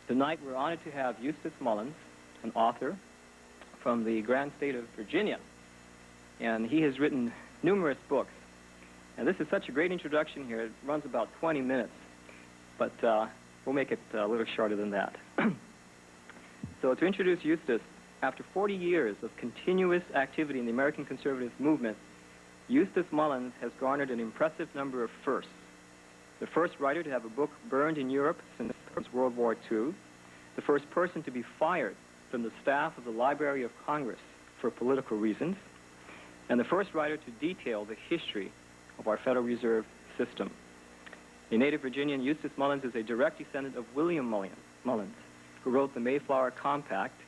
Tonight we're honored to have Eustace Mullins, an author from the grand state of Virginia. And he has written numerous books. And this is such a great introduction here. It runs about 20 minutes, but we'll make it a little shorter than that. So to introduce Eustace, after 40 years of continuous activity in the American conservative movement, Eustace Mullins has garnered an impressive number of firsts. The first writer to have a book burned in Europe since World War II, the first person to be fired from the staff of the Library of Congress for political reasons, and the first writer to detail the history of our Federal Reserve system. A native Virginian, Eustace Mullins is a direct descendant of William Mullins, who wrote the Mayflower Compact,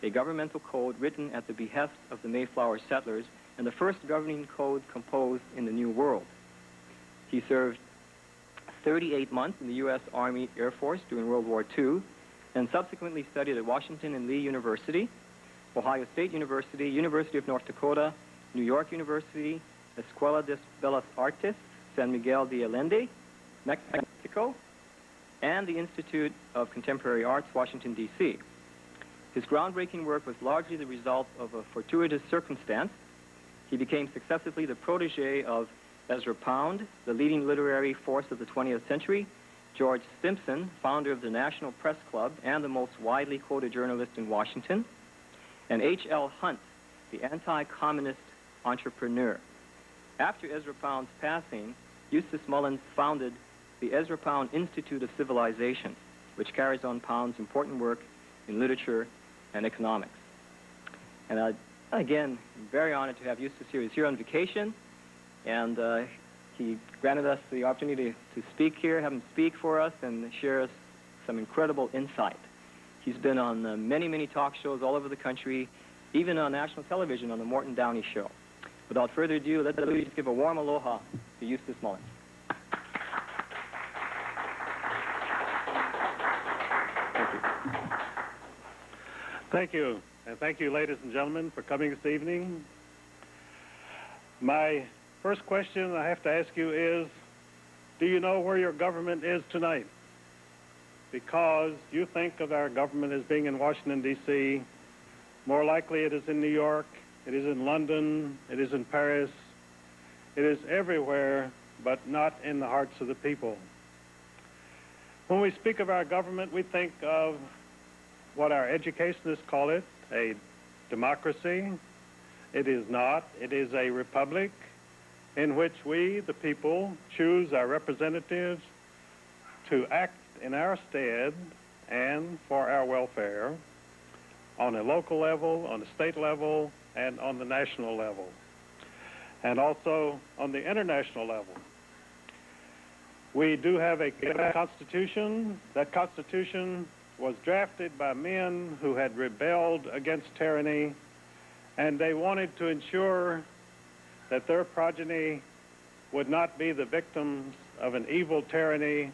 a governmental code written at the behest of the Mayflower settlers and the first governing code composed in the New World. He served 38 months in the U.S. Army Air Force during World War II and subsequently studied at Washington and Lee University, Ohio State University, University of North Dakota, New York University, Escuela de Bellas Artes, San Miguel de Allende, Mexico, and the Institute of Contemporary Arts, Washington, D.C. His groundbreaking work was largely the result of a fortuitous circumstance. He became successively the protege of Ezra Pound, the leading literary force of the 20th century, George Simpson, founder of the National Press Club and the most widely quoted journalist in Washington, and H.L. Hunt, the anti-communist entrepreneur. After Ezra Pound's passing, Eustace Mullins founded the Ezra Pound Institute of Civilization, which carries on Pound's important work in literature and economics. And again, I'm very honored to have Eustace here. He's here on vacation, and he granted us the opportunity to speak here, have him speak for us, and share us some incredible insight. He's been on many, many talk shows all over the country, even on national television on the Morton Downey Show. Without further ado, let's just give a warm aloha to Eustace Mullins. Thank you. Thank you, and thank you, ladies and gentlemen, for coming this evening. My first question I have to ask you is, do you know where your government is tonight? Because you think of our government as being in Washington, D.C. More likely it is in New York, it is in London, it is in Paris, it is everywhere, but not in the hearts of the people. When we speak of our government, we think of what our educationists call it, a democracy. It is not. It is a republic in which we, the people, choose our representatives to act in our stead and for our welfare on a local level, on a state level, and on the national level, and also on the international level. We do have a constitution. That constitution was drafted by men who had rebelled against tyranny, and they wanted to ensure that their progeny would not be the victims of an evil tyranny,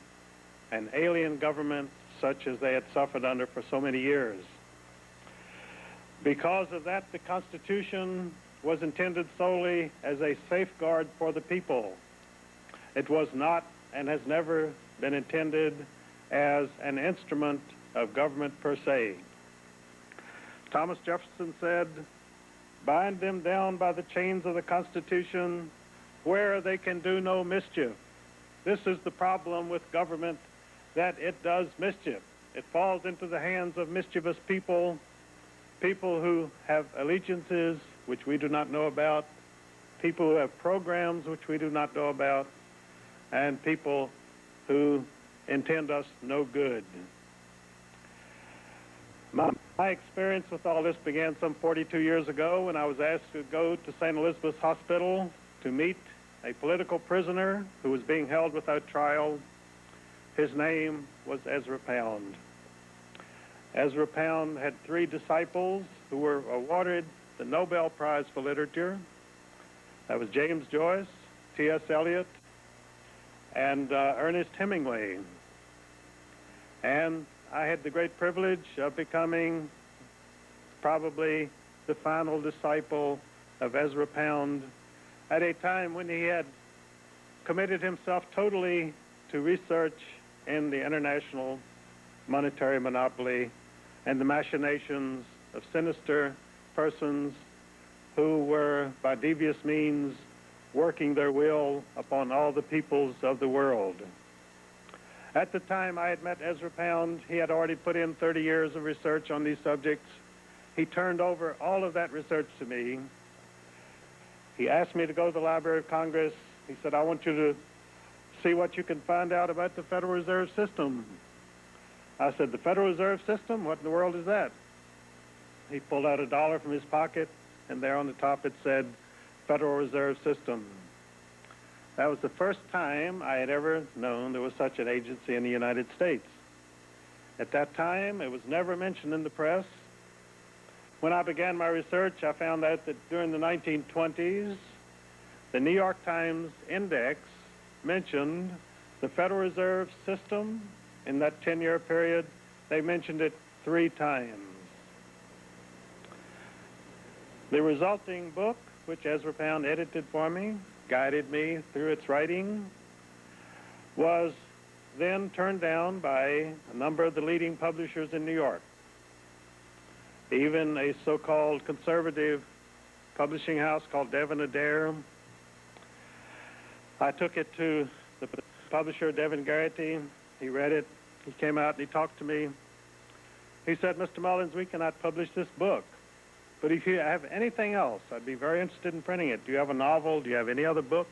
an alien government such as they had suffered under for so many years. Because of that, the Constitution was intended solely as a safeguard for the people. It was not and has never been intended as an instrument of government per se. Thomas Jefferson said, "Bind them down by the chains of the Constitution where they can do no mischief." This is the problem with government, that it does mischief. It falls into the hands of mischievous people, people who have allegiances which we do not know about, people who have programs which we do not know about, and people who intend us no good. My experience with all this began some 42 years ago when I was asked to go to St. Elizabeth's Hospital to meet a political prisoner who was being held without trial. His name was Ezra Pound. Ezra Pound had 3 disciples who were awarded the Nobel Prize for Literature. That was James Joyce, T.S. Eliot, and Ernest Hemingway. And I had the great privilege of becoming probably the final disciple of Ezra Pound at a time when he had committed himself totally to research in the international monetary monopoly and the machinations of sinister persons who were, by devious means, working their will upon all the peoples of the world. At the time I had met Ezra Pound, he had already put in 30 years of research on these subjects. He turned over all of that research to me. He asked me to go to the Library of Congress. He said, I want you to see what you can find out about the Federal Reserve System. I said, the Federal Reserve System? What in the world is that? He pulled out $1 from his pocket, and there on the top it said, Federal Reserve System. That was the first time I had ever known there was such an agency in the United States. At that time, it was never mentioned in the press. When I began my research, I found out that during the 1920s, the New York Times Index mentioned the Federal Reserve System. In that 10-year period, they mentioned it 3 times. The resulting book, which Ezra Pound edited for me, guided me through its writing, was then turned down by a number of the leading publishers in New York. Even a so-called conservative publishing house called Devin Adair. I took it to the publisher, Devin Garrity. He read it. He came out and he talked to me. He said, Mr. Mullins, we cannot publish this book. But if you have anything else, I'd be very interested in printing it. Do you have a novel? Do you have any other book?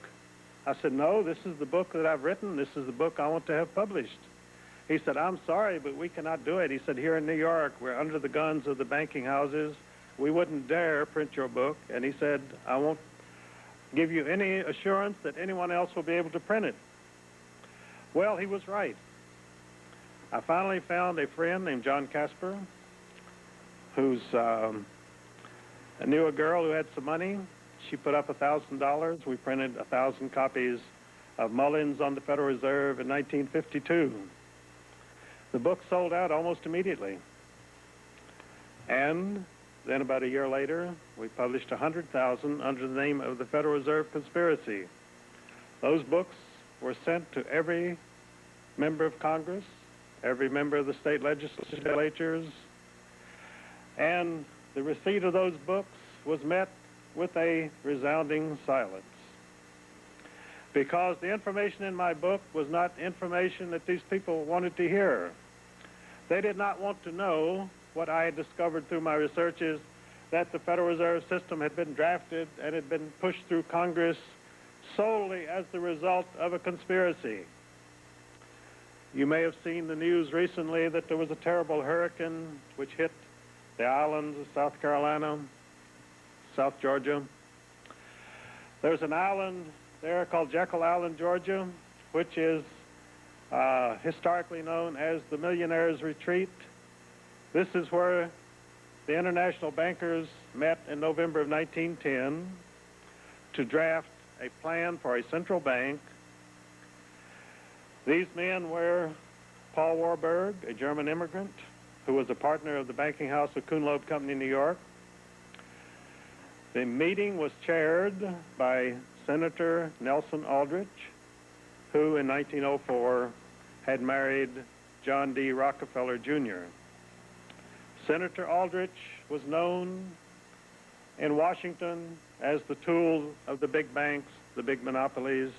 I said, no, this is the book that I've written. This is the book I want to have published. He said, I'm sorry, but we cannot do it. He said, here in New York, we're under the guns of the banking houses. We wouldn't dare print your book. And he said, I won't give you any assurance that anyone else will be able to print it. Well, he was right. I finally found a friend named John Casper, who's I knew a girl who had some money. She put up $1,000. We printed 1,000 copies of Mullins on the Federal Reserve in 1952. The book sold out almost immediately. And then about a year later, we published 100,000 under the name of the Federal Reserve Conspiracy. Those books were sent to every member of Congress, every member of the state legislatures, and the receipt of those books was met with a resounding silence. Because the information in my book was not information that these people wanted to hear. They did not want to know what I had discovered through my researches, that the Federal Reserve System had been drafted and had been pushed through Congress solely as the result of a conspiracy. You may have seen the news recently that there was a terrible hurricane which hit the islands of South Carolina, South Georgia. There's an island there called Jekyll Island, Georgia, which is historically known as the Millionaire's Retreat. This is where the international bankers met in November of 1910 to draft a plan for a central bank. These men were Paul Warburg, a German immigrant, who was a partner of the banking house of Kuhn Loeb Company in New York. The meeting was chaired by Senator Nelson Aldrich, who in 1904 had married John D. Rockefeller, Jr. Senator Aldrich was known in Washington as the tool of the big banks, the big monopolies.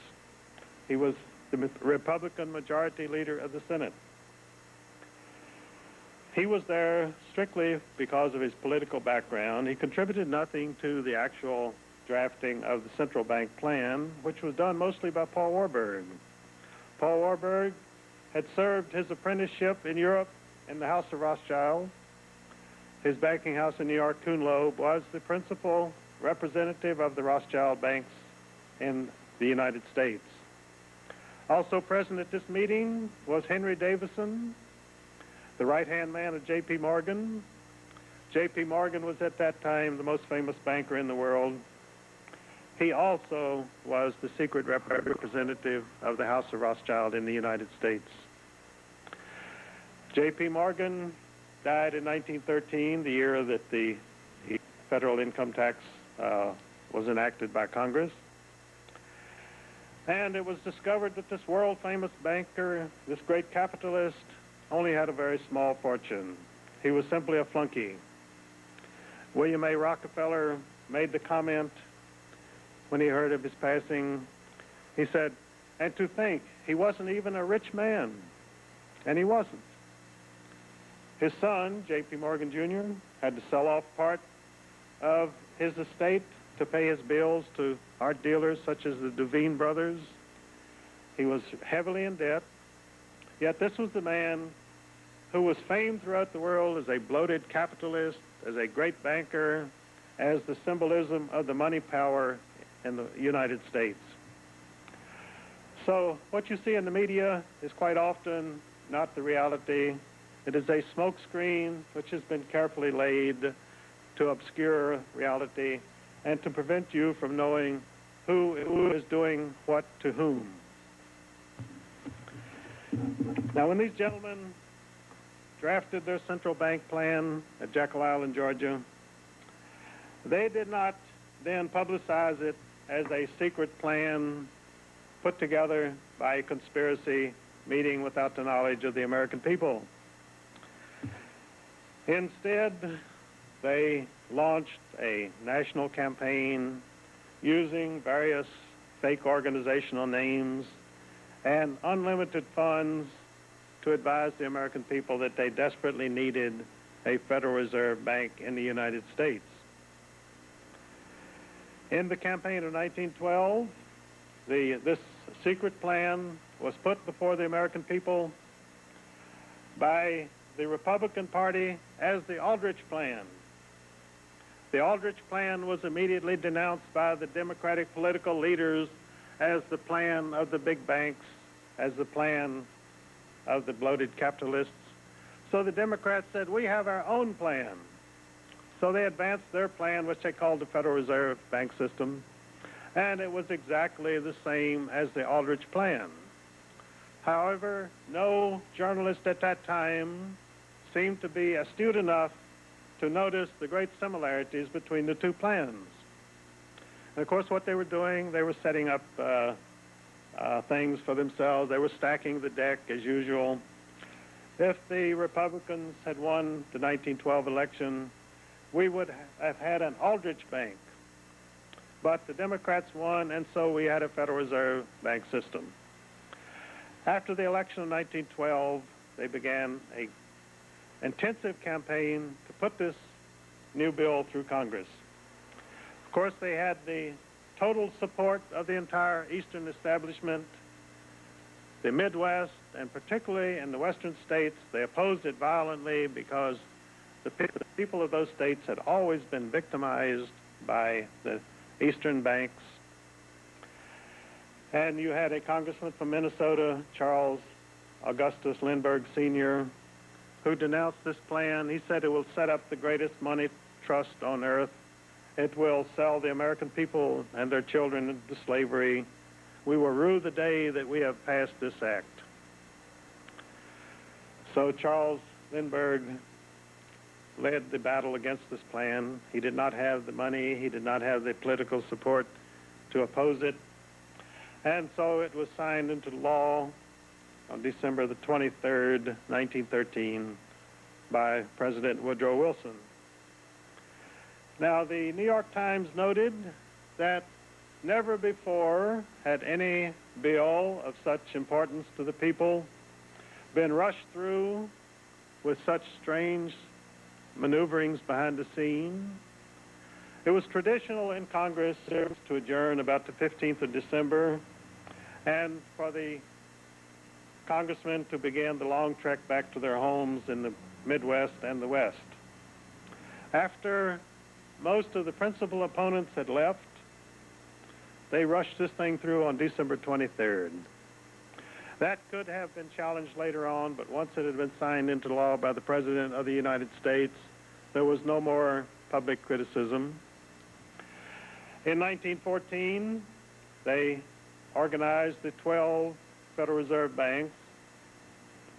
He was the Republican majority leader of the Senate. He was there strictly because of his political background. He contributed nothing to the actual drafting of the central bank plan, which was done mostly by Paul Warburg. Paul Warburg had served his apprenticeship in Europe in the House of Rothschild. His banking house in New York, Kuhn Loeb, was the principal representative of the Rothschild banks in the United States. Also present at this meeting was Henry Davison, the right-hand man of J.P. Morgan. J.P. Morgan was at that time the most famous banker in the world. He also was the secret representative of the House of Rothschild in the United States. J.P. Morgan died in 1913, the year that the federal income tax was enacted by Congress. And it was discovered that this world-famous banker, this great capitalist, only had a very small fortune. He was simply a flunky. William A. Rockefeller made the comment when he heard of his passing. He said, and to think, he wasn't even a rich man. And he wasn't. His son, J.P. Morgan Jr., had to sell off part of his estate to pay his bills to art dealers such as the Duveen brothers. He was heavily in debt, yet this was the man who was famed throughout the world as a bloated capitalist, as a great banker, as the symbolism of the money power in the United States. So what you see in the media is quite often not the reality. It is a smokescreen which has been carefully laid to obscure reality and to prevent you from knowing who is doing what to whom. Now, when these gentlemen drafted their central bank plan at Jekyll Island, Georgia, they did not then publicize it as a secret plan put together by a conspiracy meeting without the knowledge of the American people. Instead, they launched a national campaign using various fake organizational names and unlimited funds to advise the American people that they desperately needed a Federal Reserve Bank in the United States. In the campaign of 1912, this secret plan was put before the American people by the Republican Party as the Aldrich Plan. The Aldrich Plan was immediately denounced by the Democratic political leaders as the plan of the big banks, as the plan of the bloated capitalists. So the Democrats said, we have our own plan. So they advanced their plan, which they called the Federal Reserve Bank System, and it was exactly the same as the Aldrich Plan. However, no journalist at that time seemed to be astute enough to notice the great similarities between the two plans. And of course, what they were doing, they were setting up things for themselves. They were stacking the deck as usual. If the Republicans had won the 1912 election, we would have had an Aldrich Bank. But the Democrats won, and so we had a Federal Reserve Bank system. After the election of 1912, they began an intensive campaign to put this new bill through Congress. Of course, they had the total support of the entire Eastern establishment. The Midwest, and particularly in the Western states, they opposed it violently because the people of those states had always been victimized by the Eastern banks. And you had a congressman from Minnesota, Charles Augustus Lindbergh Sr., who denounced this plan. He said it will set up the greatest money trust on earth. It will sell the American people and their children into slavery. We will rue the day that we have passed this act. So Charles Lindbergh led the battle against this plan. He did not have the money. He did not have the political support to oppose it. And so it was signed into law on December the 23rd, 1913, by President Woodrow Wilson. Now, the New York Times noted that never before had any bill of such importance to the people been rushed through with such strange maneuverings behind the scene. It was traditional in Congress to adjourn about the 15th of December and for the congressmen to begin the long trek back to their homes in the Midwest and the West. After most of the principal opponents had left, they rushed this thing through on December 23rd. That could have been challenged later on, but once it had been signed into law by the President of the United States, there was no more public criticism. In 1914, they organized the 12 Federal Reserve banks.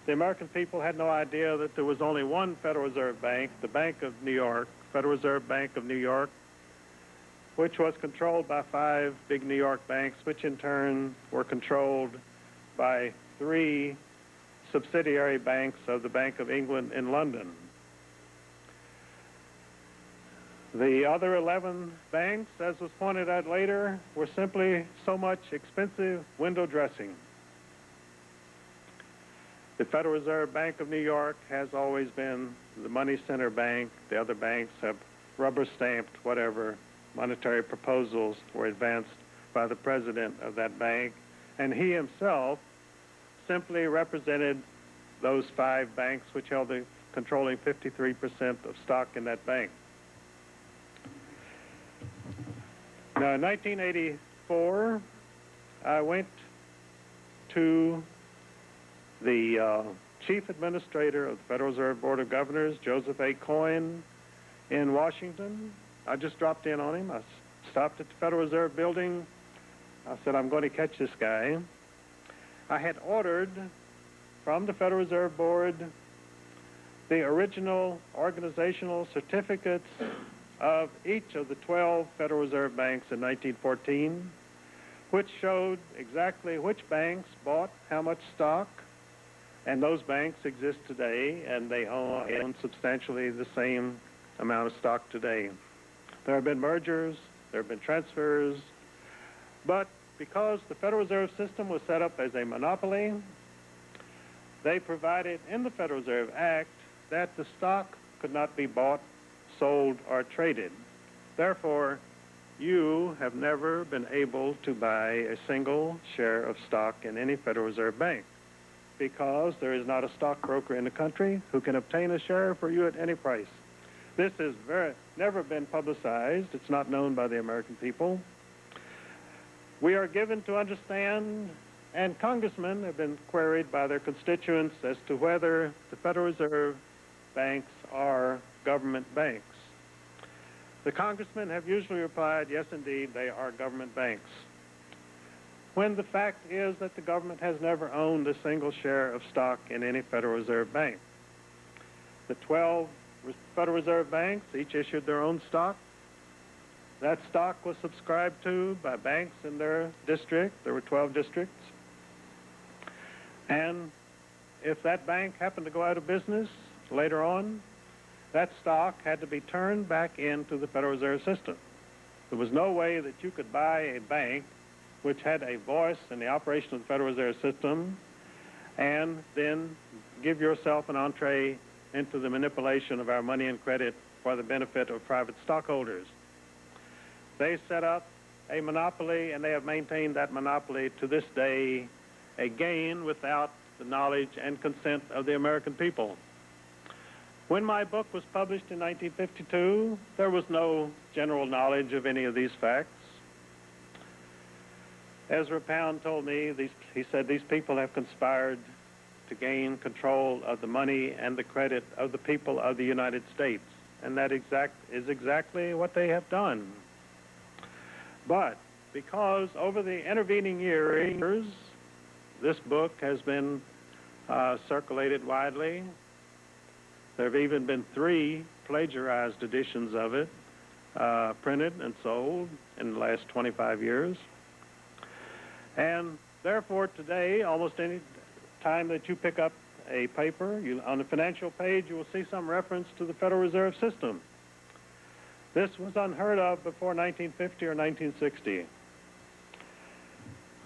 The American people had no idea that there was only one Federal Reserve Bank, the Bank of New York, Federal Reserve Bank of New York, which was controlled by 5 big New York banks, which in turn were controlled by 3 subsidiary banks of the Bank of England in London. The other 11 banks, as was pointed out later, were simply so much expensive window dressing. The Federal Reserve Bank of New York has always been the money center bank. The other banks have rubber-stamped whatever monetary proposals were advanced by the president of that bank, and he himself simply represented those 5 banks which held the controlling 53% of stock in that bank. Now, in 1984, I went to the chief administrator of the Federal Reserve Board of Governors, Joseph A. Coyne, in Washington. I just dropped in on him. I stopped at the Federal Reserve building. I said, I'm going to catch this guy. I had ordered from the Federal Reserve Board the original organizational certificates of each of the 12 Federal Reserve banks in 1914, which showed exactly which banks bought how much stock, and those banks exist today, and they own substantially the same amount of stock today. There have been mergers, there have been transfers, but because the Federal Reserve System was set up as a monopoly, they provided in the Federal Reserve Act that the stock could not be bought, sold, or traded. Therefore, you have never been able to buy a single share of stock in any Federal Reserve Bank because there is not a stockbroker in the country who can obtain a share for you at any price. This has never been publicized. It's not known by the American people. We are given to understand, and congressmen have been queried by their constituents as to whether the Federal Reserve banks are government banks. The congressmen have usually replied, yes, indeed, they are government banks, when the fact is that the government has never owned a single share of stock in any Federal Reserve bank. The 12 Federal Reserve banks each issued their own stock. That stock was subscribed to by banks in their district. There were 12 districts. And if that bank happened to go out of business later on, that stock had to be turned back into the Federal Reserve System. There was no way that you could buy a bank which had a voice in the operation of the Federal Reserve System and then give yourself an entree into the manipulation of our money and credit for the benefit of private stockholders. They set up a monopoly, and they have maintained that monopoly to this day, again without the knowledge and consent of the American people. When my book was published in 1952, there was no general knowledge of any of these facts. Ezra Pound told me, he said, these people have conspired to gain control of the money and the credit of the people of the United States. And that is exactly what they have done. But because over the intervening years, this book has been circulated widely, there have even been 3 plagiarized editions of it printed and sold in the last 25 years. And therefore today, almost any time that you pick up a paper, on the financial page, you will see some reference to the Federal Reserve System. This was unheard of before 1950 or 1960.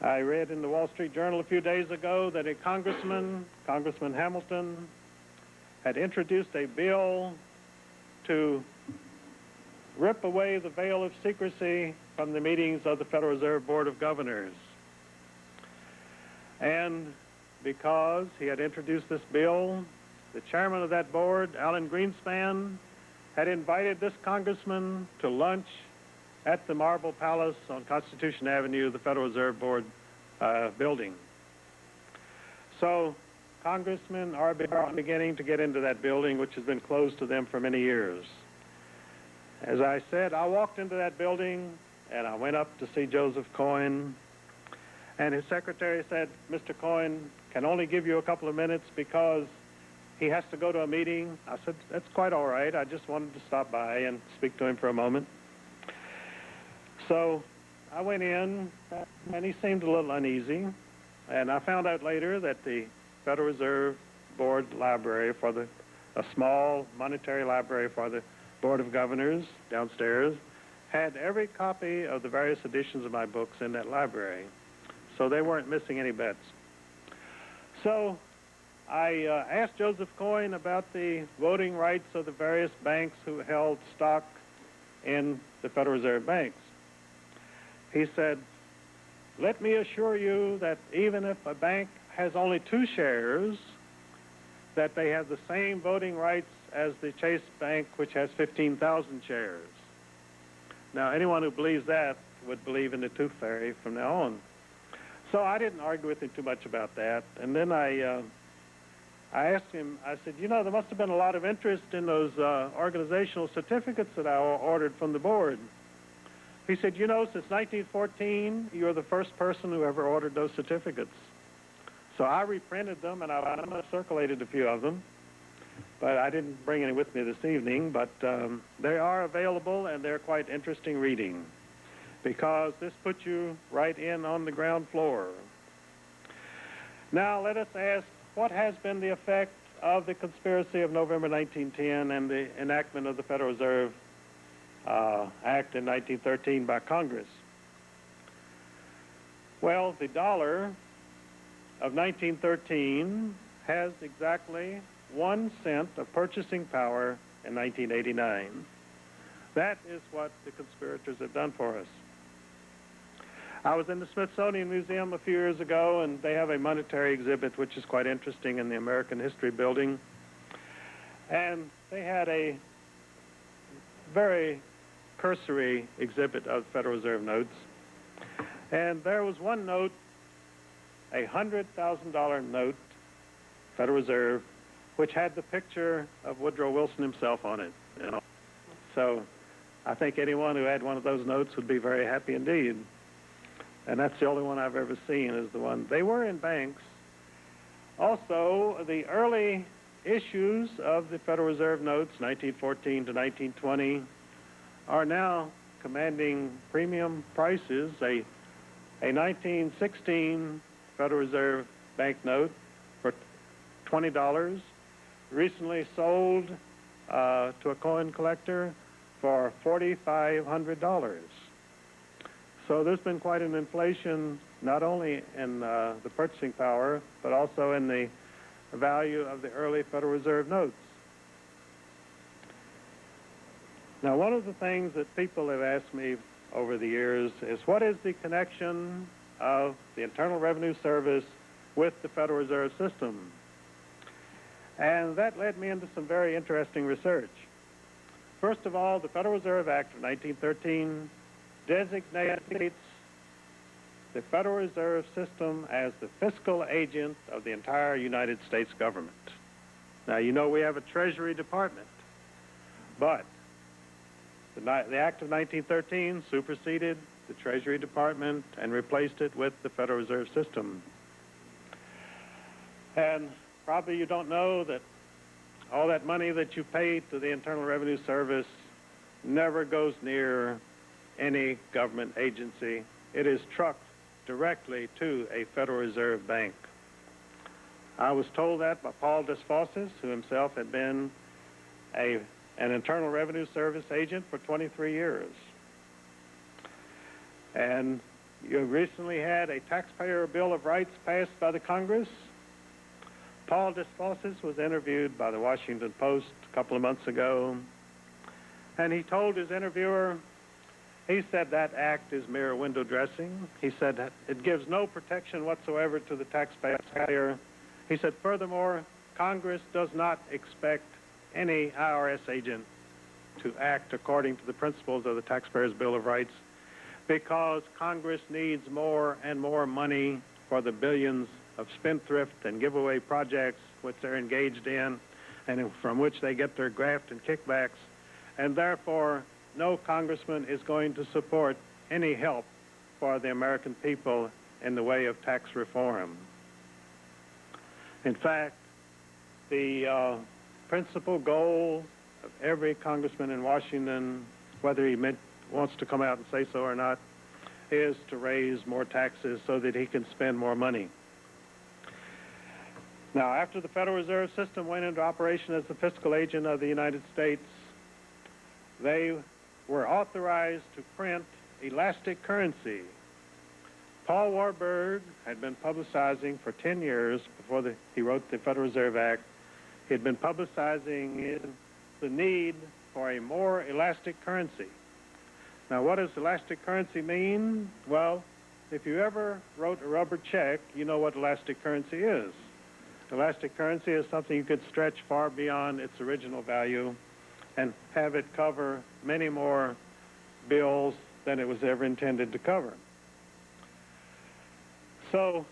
I read in the Wall Street Journal a few days ago that a Congressman Hamilton, had introduced a bill to rip away the veil of secrecy from the meetings of the Federal Reserve Board of Governors. And because he had introduced this bill, the chairman of that board, Alan Greenspan, had invited this congressman to lunch at the Marble Palace on Constitution Avenue, the Federal Reserve Board building. So congressmen are beginning to get into that building, which has been closed to them for many years. As I said, I walked into that building, and I went up to see Joseph Coyne, and his secretary said, Mr. Coyne can only give you a couple of minutes because he has to go to a meeting. I said, that's quite all right. I just wanted to stop by and speak to him for a moment. So I went in, and he seemed a little uneasy, and I found out later that the Federal Reserve Board library a small monetary library for the Board of Governors downstairs, had every copy of the various editions of my books in that library. So they weren't missing any bets. So I asked Joseph Coyne about the voting rights of the various banks who held stock in the Federal Reserve banks. He said, "Let me assure you that even if a bank has only 2 shares, that they have the same voting rights as the Chase Bank, which has 15,000 shares." Now, anyone who believes that would believe in the tooth fairy from now on. So I didn't argue with him too much about that. And then I asked him, I said, "You know, there must have been a lot of interest in those organizational certificates that I ordered from the board." He said, "You know, since 1914, you're the first person who ever ordered those certificates." So I reprinted them, and I circulated a few of them. But I didn't bring any with me this evening, but they are available, and they're quite interesting reading, because this puts you right in on the ground floor. Now let us ask, what has been the effect of the conspiracy of November 1910 and the enactment of the Federal Reserve Act in 1913 by Congress? Well, the dollar of 1913 has exactly 1 cent of purchasing power in 1989. That is what the conspirators have done for us. I was in the Smithsonian Museum a few years ago, and they have a monetary exhibit which is quite interesting in the American History Building. And they had a very cursory exhibit of Federal Reserve notes. And there was one note, a $100,000 note, Federal Reserve, which had the picture of Woodrow Wilson himself on it. You know? So I think anyone who had one of those notes would be very happy indeed. And that's the only one I've ever seen, is the one. They were in banks. Also, the early issues of the Federal Reserve notes, 1914 to 1920, are now commanding premium prices. A 1916 Federal Reserve banknote for $20 recently sold to a coin collector for $4,500. So there's been quite an inflation, not only in the purchasing power, but also in the value of the early Federal Reserve notes. Now, one of the things that people have asked me over the years is, what is the connection of the Internal Revenue Service with the Federal Reserve System? And that led me into some very interesting research. First of all, the Federal Reserve Act of 1913 designates the Federal Reserve System as the fiscal agent of the entire United States government. Now, you know we have a Treasury Department, but the Act of 1913 superseded the Treasury Department and replaced it with the Federal Reserve System. And probably you don't know that all that money that you pay to the Internal Revenue Service never goes near any government agency. It is trucked directly to a Federal Reserve bank. I was told that by Paul Desfosses, who himself had been an Internal Revenue Service agent for 23 years. And you recently had a taxpayer Bill of Rights passed by the Congress. Paul Desfosses was interviewed by the Washington Post a couple of months ago, and he told his interviewer, he said that act is mere window dressing. He said that it gives no protection whatsoever to the taxpayer. He said, furthermore, Congress does not expect any IRS agent to act according to the principles of the Taxpayers' Bill of Rights, because Congress needs more and more money for the billions of spendthrift and giveaway projects which they're engaged in and from which they get their graft and kickbacks. And therefore, no congressman is going to support any help for the American people in the way of tax reform. In fact, the principal goal of every congressman in Washington, whether he wants to come out and say so or not, is to raise more taxes so that he can spend more money. Now, after the Federal Reserve System went into operation as the fiscal agent of the United States, they were authorized to print elastic currency. Paul Warburg had been publicizing for 10 years before he wrote the Federal Reserve Act. He had been publicizing the need for a more elastic currency. Now, what does elastic currency mean? Well, if you ever wrote a rubber check, you know what elastic currency is. Elastic currency is something you could stretch far beyond its original value and have it cover many more bills than it was ever intended to cover. So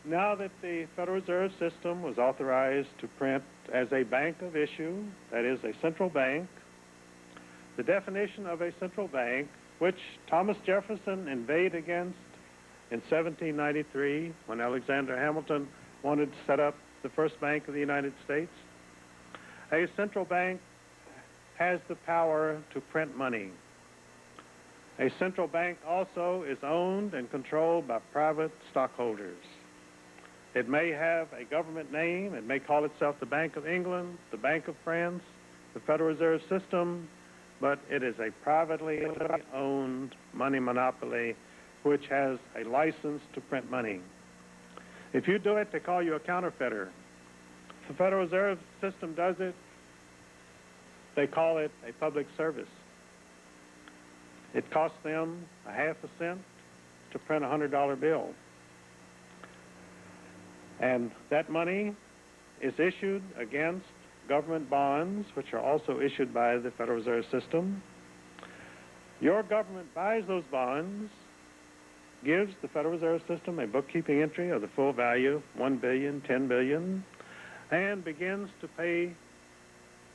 now that the Federal Reserve System was authorized to print as a bank of issue, that is a central bank, the definition of a central bank, which Thomas Jefferson inveighed against in 1793 when Alexander Hamilton wanted to set up the first bank of the United States, a central bank has the power to print money. A central bank also is owned and controlled by private stockholders. It may have a government name. It may call itself the Bank of England, the Bank of France, the Federal Reserve System, but it is a privately owned money monopoly which has a license to print money. If you do it, they call you a counterfeiter. If the Federal Reserve System does it, they call it a public service. It costs them a half a cent to print a $100 bill. And that money is issued against government bonds, which are also issued by the Federal Reserve System. Your government buys those bonds, gives the Federal Reserve System a bookkeeping entry of the full value, 1 billion, 10 billion, and begins to pay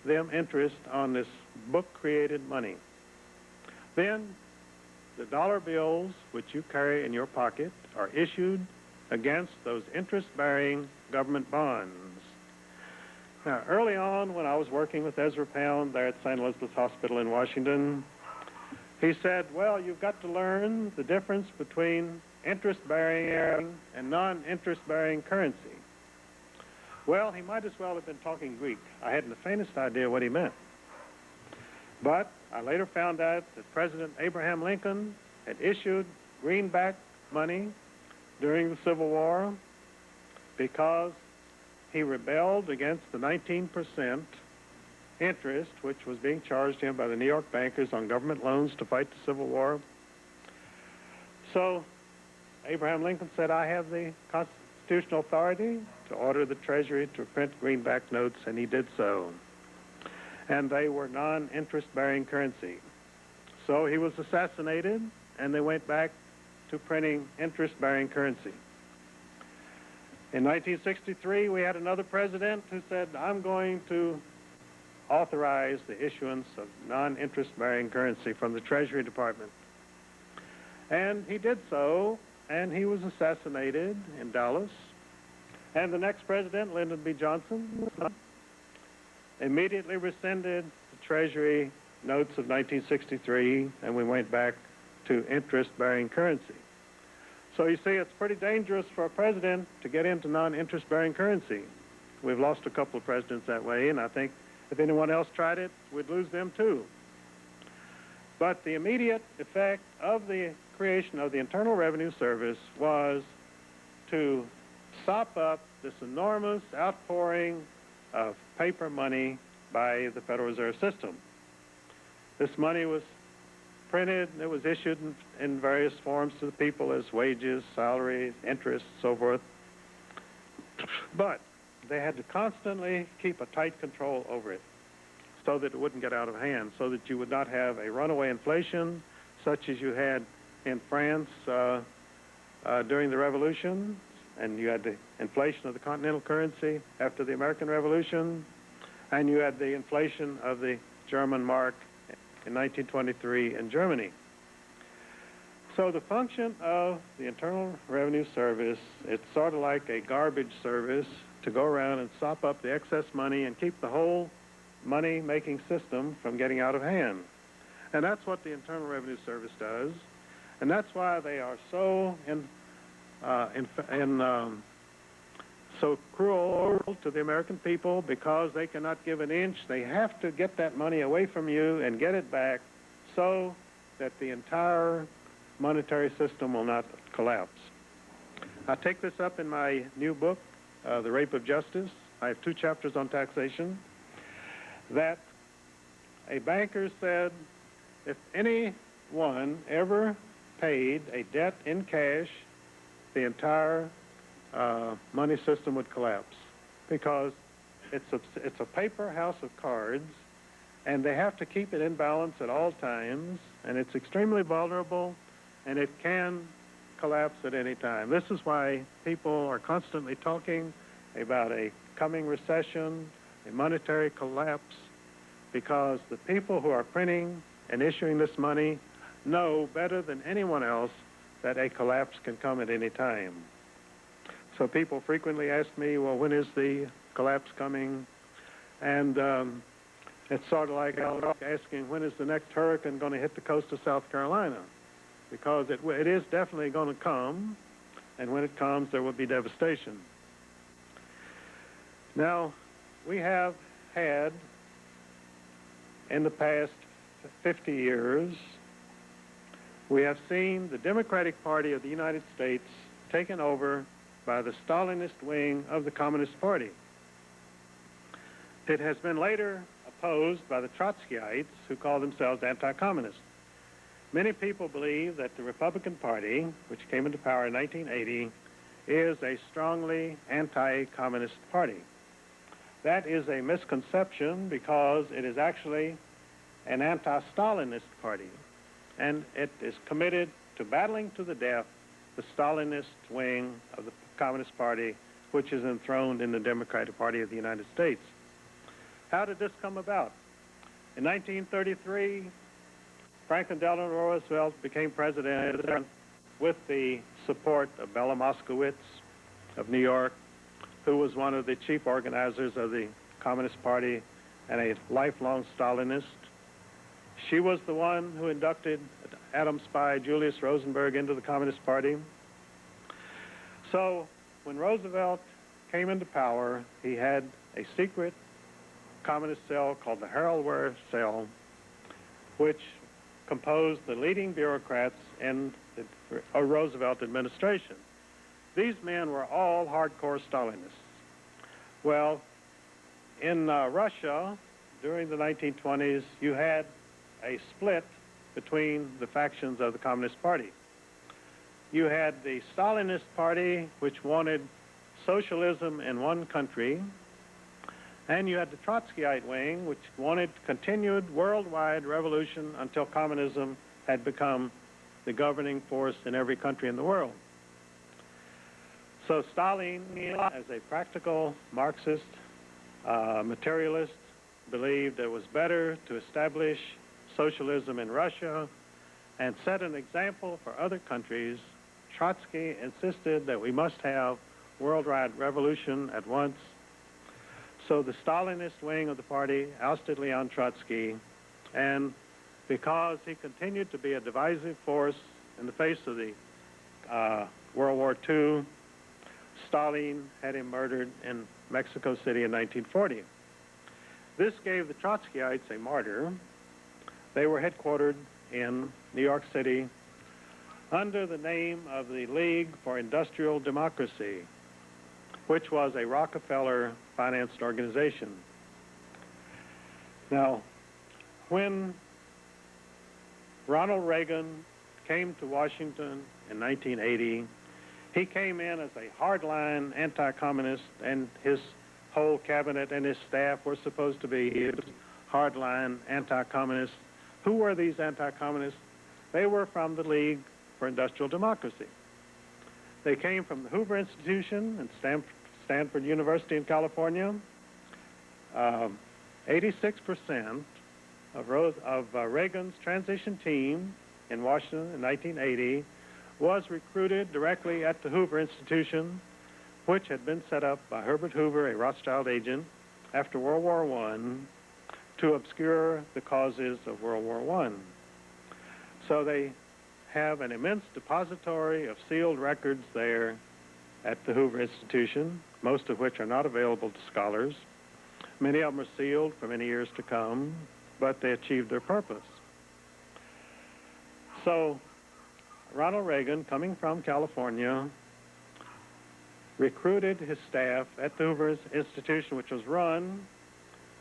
them interest on this book-created money. Then the dollar bills which you carry in your pocket are issued against those interest-bearing government bonds. Now, early on when I was working with Ezra Pound there at St. Elizabeth's Hospital in Washington, he said, well, you've got to learn the difference between interest-bearing and non-interest-bearing currency. Well, he might as well have been talking Greek. I hadn't the faintest idea what he meant. But I later found out that President Abraham Lincoln had issued greenback money during the Civil War because he rebelled against the 19% interest which was being charged him by the New York bankers on government loans to fight the Civil War. So Abraham Lincoln said, I have the constitutional authority to order the Treasury to print greenback notes, and he did so. And they were non-interest-bearing currency. So he was assassinated, and they went back to printing interest-bearing currency. In 1963, we had another president who said, I'm going to authorize the issuance of non-interest-bearing currency from the Treasury Department. And he did so, and he was assassinated in Dallas. And the next president, Lyndon B. Johnson, immediately rescinded the Treasury notes of 1963, and we went back to interest-bearing currency. So you see, it's pretty dangerous for a president to get into non-interest-bearing currency. We've lost a couple of presidents that way, and I think if anyone else tried it, we'd lose them too. But the immediate effect of the creation of the Internal Revenue Service was to sop up this enormous outpouring of paper money by the Federal Reserve System. This money was printed, and it was issued in various forms to the people as wages, salaries, interest, so forth. But they had to constantly keep a tight control over it so that it wouldn't get out of hand, so that you would not have a runaway inflation such as you had in France during the Revolution, and you had the inflation of the continental currency after the American Revolution, and you had the inflation of the German mark in 1923 in Germany. So the function of the Internal Revenue Service, it's sort of like a garbage service to go around and sop up the excess money and keep the whole money-making system from getting out of hand. And that's what the Internal Revenue Service does, and that's why they are so so cruel to the American people because they cannot give an inch. They have to get that money away from you and get it back so that the entire monetary system will not collapse. I take this up in my new book, The Rape of Justice. I have 2 chapters on taxation. That a banker said if anyone ever paid a debt in cash, the entire money system would collapse because it's a paper house of cards, and they have to keep it in balance at all times, and it's extremely vulnerable, and it can collapse at any time. This is why people are constantly talking about a coming recession, a monetary collapse, because the people who are printing and issuing this money know better than anyone else that a collapse can come at any time. So people frequently ask me, well, when is the collapse coming? And it's sort of like asking, when is the next hurricane going to hit the coast of South Carolina? Because it is definitely going to come, and when it comes, there will be devastation. Now, we have had, in the past 50 years, we have seen the Democratic Party of the United States taken over by the Stalinist wing of the Communist Party. It has been later opposed by the Trotskyites, who call themselves anti-communist. Many people believe that the Republican Party, which came into power in 1980, is a strongly anti-communist party. That is a misconception because it is actually an anti-Stalinist party, and it is committed to battling to the death the Stalinist wing of the Communist Party, which is enthroned in the Democratic Party of the United States. How did this come about? In 1933, Franklin Delano Roosevelt became president with the support of Bella Moskowitz of New York, who was one of the chief organizers of the Communist Party and a lifelong Stalinist. She was the one who inducted atom spy Julius Rosenberg into the Communist Party. So when Roosevelt came into power, he had a secret communist cell called the Harold Ware Cell, which composed the leading bureaucrats in the Roosevelt administration. These men were all hardcore Stalinists. Well, in Russia, during the 1920s, you had a split between the factions of the Communist Party. You had the Stalinist Party, which wanted socialism in one country, and you had the Trotskyite wing, which wanted continued worldwide revolution until communism had become the governing force in every country in the world. So Stalin, as a practical Marxist materialist, believed it was better to establish socialism in Russia and set an example for other countries. Trotsky insisted that we must have worldwide revolution at once. So the Stalinist wing of the party ousted Leon Trotsky, and because he continued to be a divisive force in the face of the World War II, Stalin had him murdered in Mexico City in 1940. This gave the Trotskyites a martyr. They were headquartered in New York City under the name of the League for Industrial Democracy, which was a Rockefeller-financed organization. Now, when Ronald Reagan came to Washington in 1980, he came in as a hardline anti-communist, and his whole cabinet and his staff were supposed to be hardline anti-communists. Who were these anti-communists? They were from the League for Industrial Democracy. They came from the Hoover Institution and Stanford University in California. 86% of Reagan's transition team in Washington in 1980 was recruited directly at the Hoover Institution, which had been set up by Herbert Hoover, a Rothschild agent, after World War I to obscure the causes of World War I. So they have an immense depository of sealed records there at the Hoover Institution. most of which are not available to scholars. Many of them are sealed for many years to come, but they achieved their purpose. So Ronald Reagan, coming from California, recruited his staff at the Hoover Institution, which was run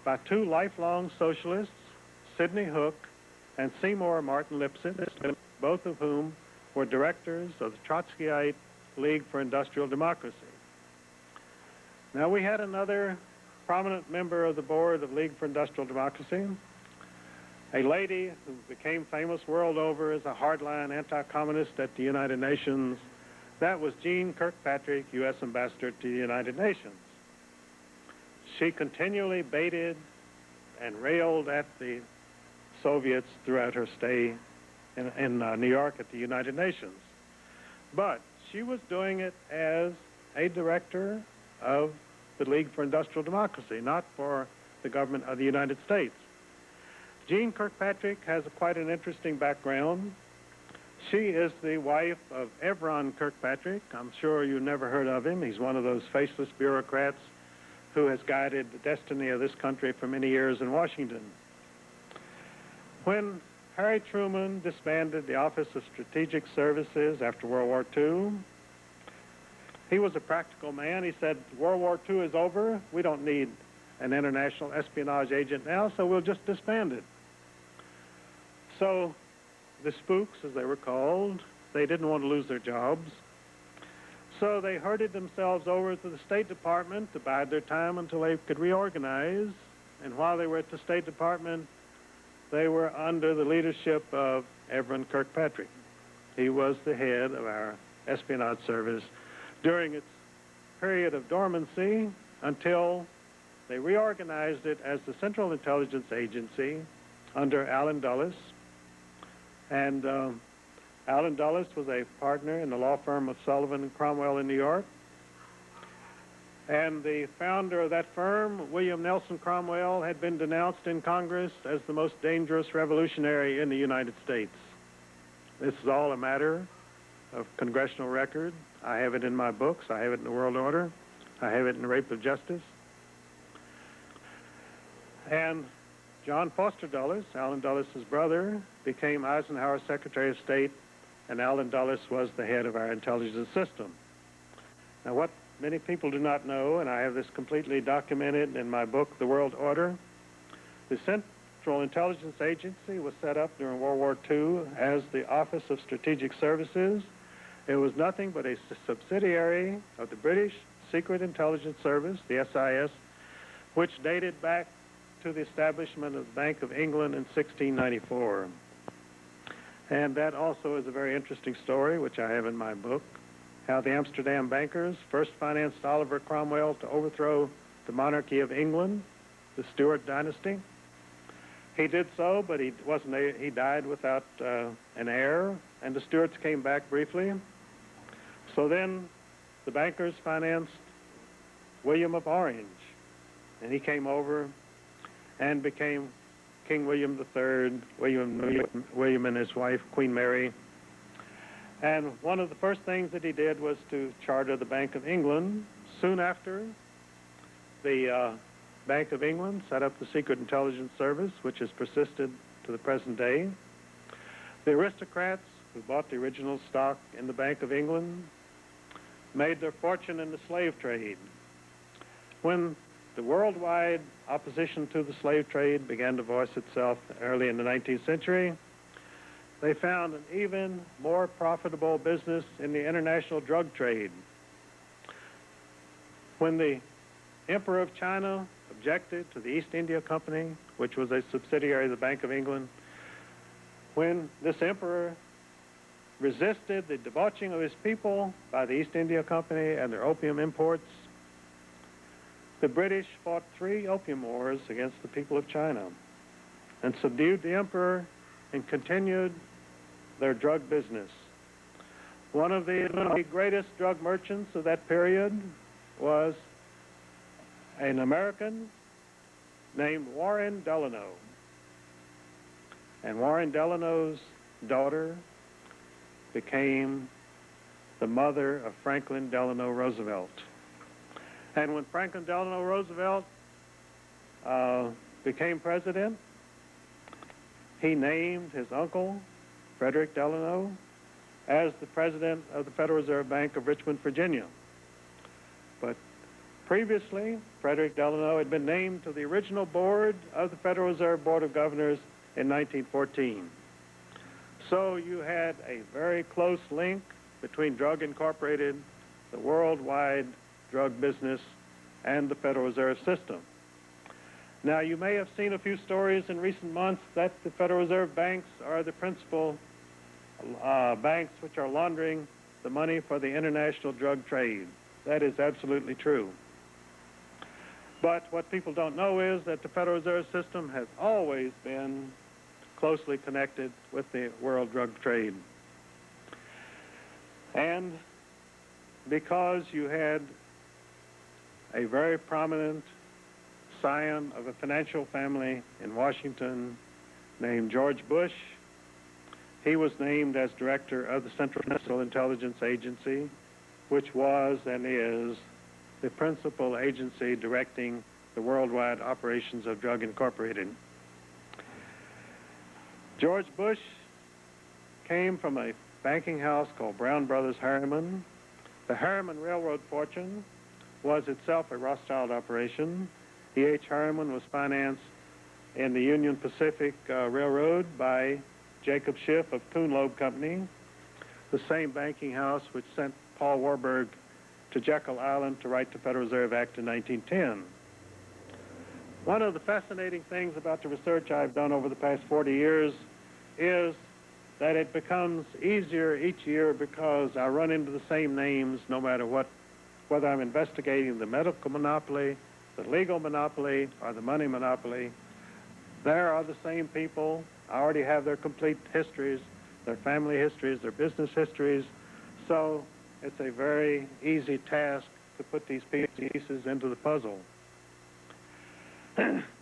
by two lifelong socialists, Sidney Hook and Seymour Martin Lipset, both of whom were directors of the Trotskyite League for Industrial Democracy. Now, we had another prominent member of the board of League for Industrial Democracy, a lady who became famous world over as a hardline anti-communist at the United Nations. That was Jean Kirkpatrick, U.S. Ambassador to the United Nations. She continually baited and railed at the Soviets throughout her stay in New York at the United Nations. But she was doing it as a director of the League for Industrial Democracy, not for the government of the United States. Jean Kirkpatrick has quite an interesting background. She is the wife of Evron Kirkpatrick. I'm sure you've never heard of him. He's one of those faceless bureaucrats who has guided the destiny of this country for many years in Washington. When Harry Truman disbanded the Office of Strategic Services after World War II, he was a practical man. He said, World War II is over. We don't need an international espionage agent now, so we'll just disband it. So the spooks, as they were called, they didn't want to lose their jobs. So they herded themselves over to the State Department to bide their time until they could reorganize. And while they were at the State Department, they were under the leadership of Evron Kirkpatrick. He was the head of our espionage service during its period of dormancy until they reorganized it as the Central Intelligence Agency under Allen Dulles. And Allen Dulles was a partner in the law firm of Sullivan and Cromwell in New York. And the founder of that firm, William Nelson Cromwell, had been denounced in Congress as the most dangerous revolutionary in the United States. This is all a matter of congressional record. I have it in my books. I have it in the World Order. I have it in the Rape of Justice. And John Foster Dulles, Allen Dulles' brother, became Eisenhower's Secretary of State, and Allen Dulles was the head of our intelligence system. Now, what many people do not know, and I have this completely documented in my book, The World Order, the Central Intelligence Agency was set up during World War II as the Office of Strategic Services. It was nothing but a subsidiary of the British Secret Intelligence Service, the SIS, which dated back to the establishment of the Bank of England in 1694. And that also is a very interesting story, which I have in my book, how the Amsterdam bankers first financed Oliver Cromwell to overthrow the monarchy of England, the Stuart dynasty. He did so, but he died without an heir, and the Stuarts came back briefly. So then the bankers financed William of Orange, and he came over and became King William III, William and his wife, Queen Mary. And one of the first things that he did was to charter the Bank of England. Soon after, the Bank of England set up the Secret Intelligence Service, which has persisted to the present day. The aristocrats who bought the original stock in the Bank of England made their fortune in the slave trade. When the worldwide opposition to the slave trade began to voice itself early in the 19th century, they found an even more profitable business in the international drug trade. When the Emperor of China objected to the East India Company, which was a subsidiary of the Bank of England, when this emperor resisted the debauching of his people by the East India Company and their opium imports, the British fought 3 opium wars against the people of China and subdued the emperor and continued their drug business. One of the greatest drug merchants of that period was an American named Warren Delano. And Warren Delano's daughter became the mother of Franklin Delano Roosevelt. And when Franklin Delano Roosevelt became president, he named his uncle, Frederick Delano, as the president of the Federal Reserve Bank of Richmond, Virginia. But previously, Frederick Delano had been named to the original board of the Federal Reserve Board of Governors in 1914. So you had a very close link between Drug Incorporated, the worldwide drug business, and the Federal Reserve System. Now, you may have seen a few stories in recent months that the Federal Reserve banks are the principal banks which are laundering the money for the international drug trade. That is absolutely true. But what people don't know is that the Federal Reserve System has always been closely connected with the world drug trade. And because you had a very prominent scion of a financial family in Washington named George Bush, he was named as director of the Central Missile Intelligence Agency, which was and is the principal agency directing the worldwide operations of Drug Incorporated. George Bush came from a banking house called Brown Brothers Harriman. The Harriman Railroad fortune was itself a Rothschild operation. E.H. Harriman was financed in the Union Pacific Railroad by Jacob Schiff of Kuhn Loeb Company, the same banking house which sent Paul Warburg to Jekyll Island to write the Federal Reserve Act in 1910. One of the fascinating things about the research I've done over the past 40 years is that it becomes easier each year because I run into the same names no matter what, whether I'm investigating the medical monopoly, the legal monopoly, or the money monopoly. There are the same people. I already have their complete histories, their family histories, their business histories. So it's a very easy task to put these pieces into the puzzle.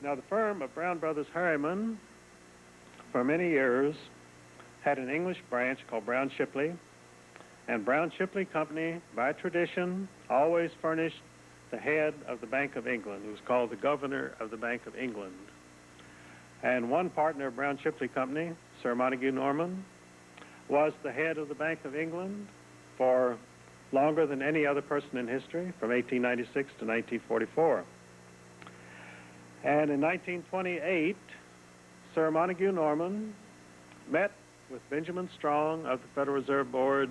Now, the firm of Brown Brothers Harriman, for many years, had an English branch called Brown Shipley, and Brown Shipley Company, by tradition, always furnished the head of the Bank of England, who was called the governor of the Bank of England. And one partner of Brown Shipley Company, Sir Montague Norman, was the head of the Bank of England for longer than any other person in history, from 1896 to 1944. And in 1928, Sir Montague Norman met with Benjamin Strong of the Federal Reserve Board,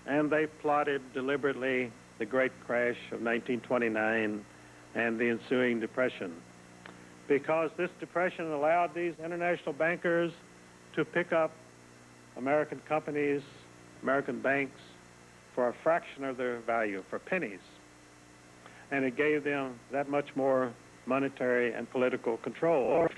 and they plotted deliberately the great crash of 1929 and the ensuing depression, because this depression allowed these international bankers to pick up American companies, American banks, for a fraction of their value, for pennies. And it gave them that much more monetary and political control.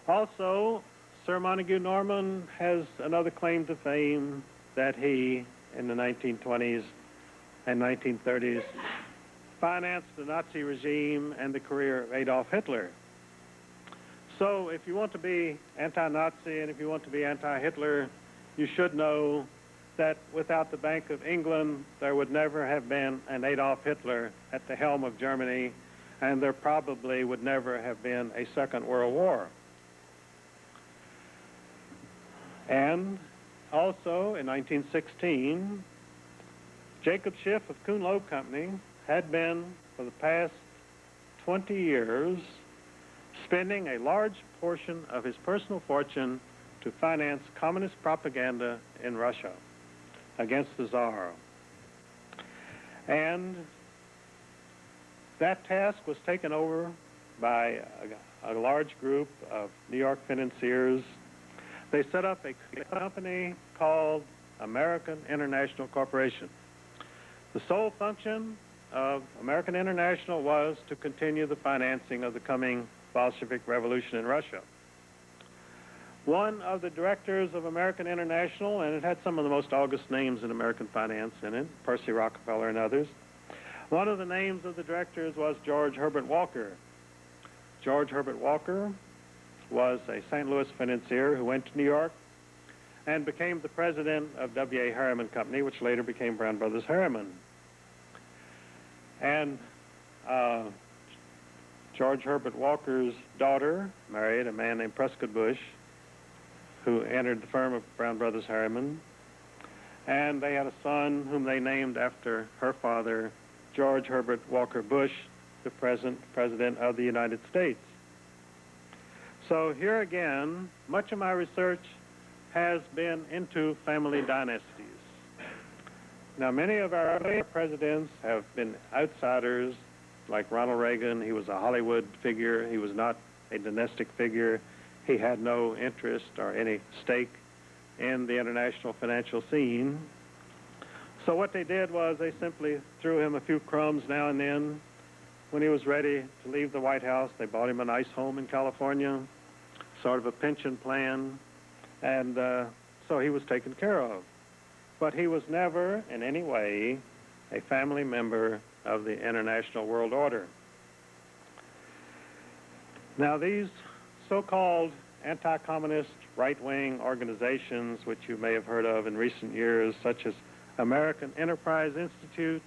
Also, Sir Montague Norman has another claim to fame, that he, in the 1920s and 1930s, financed the Nazi regime and the career of Adolf Hitler. So if you want to be anti-Nazi and if you want to be anti-Hitler, you should know that without the Bank of England, there would never have been an Adolf Hitler at the helm of Germany, and there probably would never have been a Second World War. And also, in 1916, Jacob Schiff of Kuhn Loeb Company had been, for the past 20 years, spending a large portion of his personal fortune to finance communist propaganda in Russia against the Tsar. And that task was taken over by a large group of New York financiers. They set up a company called American International Corporation. The sole function of American International was to continue the financing of the coming Bolshevik Revolution in Russia. One of the directors of American International, and it had some of the most august names in American finance in it, Percy Rockefeller and others, one of the names of the directors was George Herbert Walker. George Herbert Walker was a St. Louis financier who went to New York and became the president of W.A. Harriman Company, which later became Brown Brothers Harriman. And George Herbert Walker's daughter married a man named Prescott Bush, who entered the firm of Brown Brothers Harriman. And they had a son whom they named after her father, George Herbert Walker Bush, the present President of the United States. So here again, much of my research has been into family dynasties. Now, many of our earlier presidents have been outsiders, like Ronald Reagan. He was a Hollywood figure. He was not a dynastic figure. He had no interest or any stake in the international financial scene. So what they did was they simply threw him a few crumbs now and then. When he was ready to leave the White House, they bought him a nice home in California, sort of a pension plan, and so he was taken care of. But he was never in any way a family member of the international world order. Now, these so-called anti-communist right-wing organizations, which you may have heard of in recent years, such as American Enterprise Institute,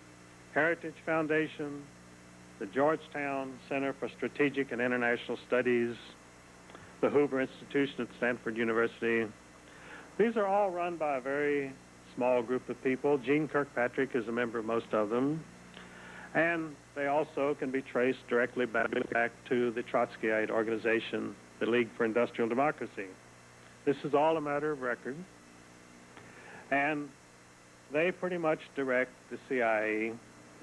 Heritage Foundation, the Georgetown Center for Strategic and International Studies, the Hoover Institution at Stanford University. These are all run by a very small group of people. Gene Kirkpatrick is a member of most of them. And they also can be traced directly back to the Trotskyite organization, the League for Industrial Democracy. This is all a matter of record. And they pretty much direct the CIA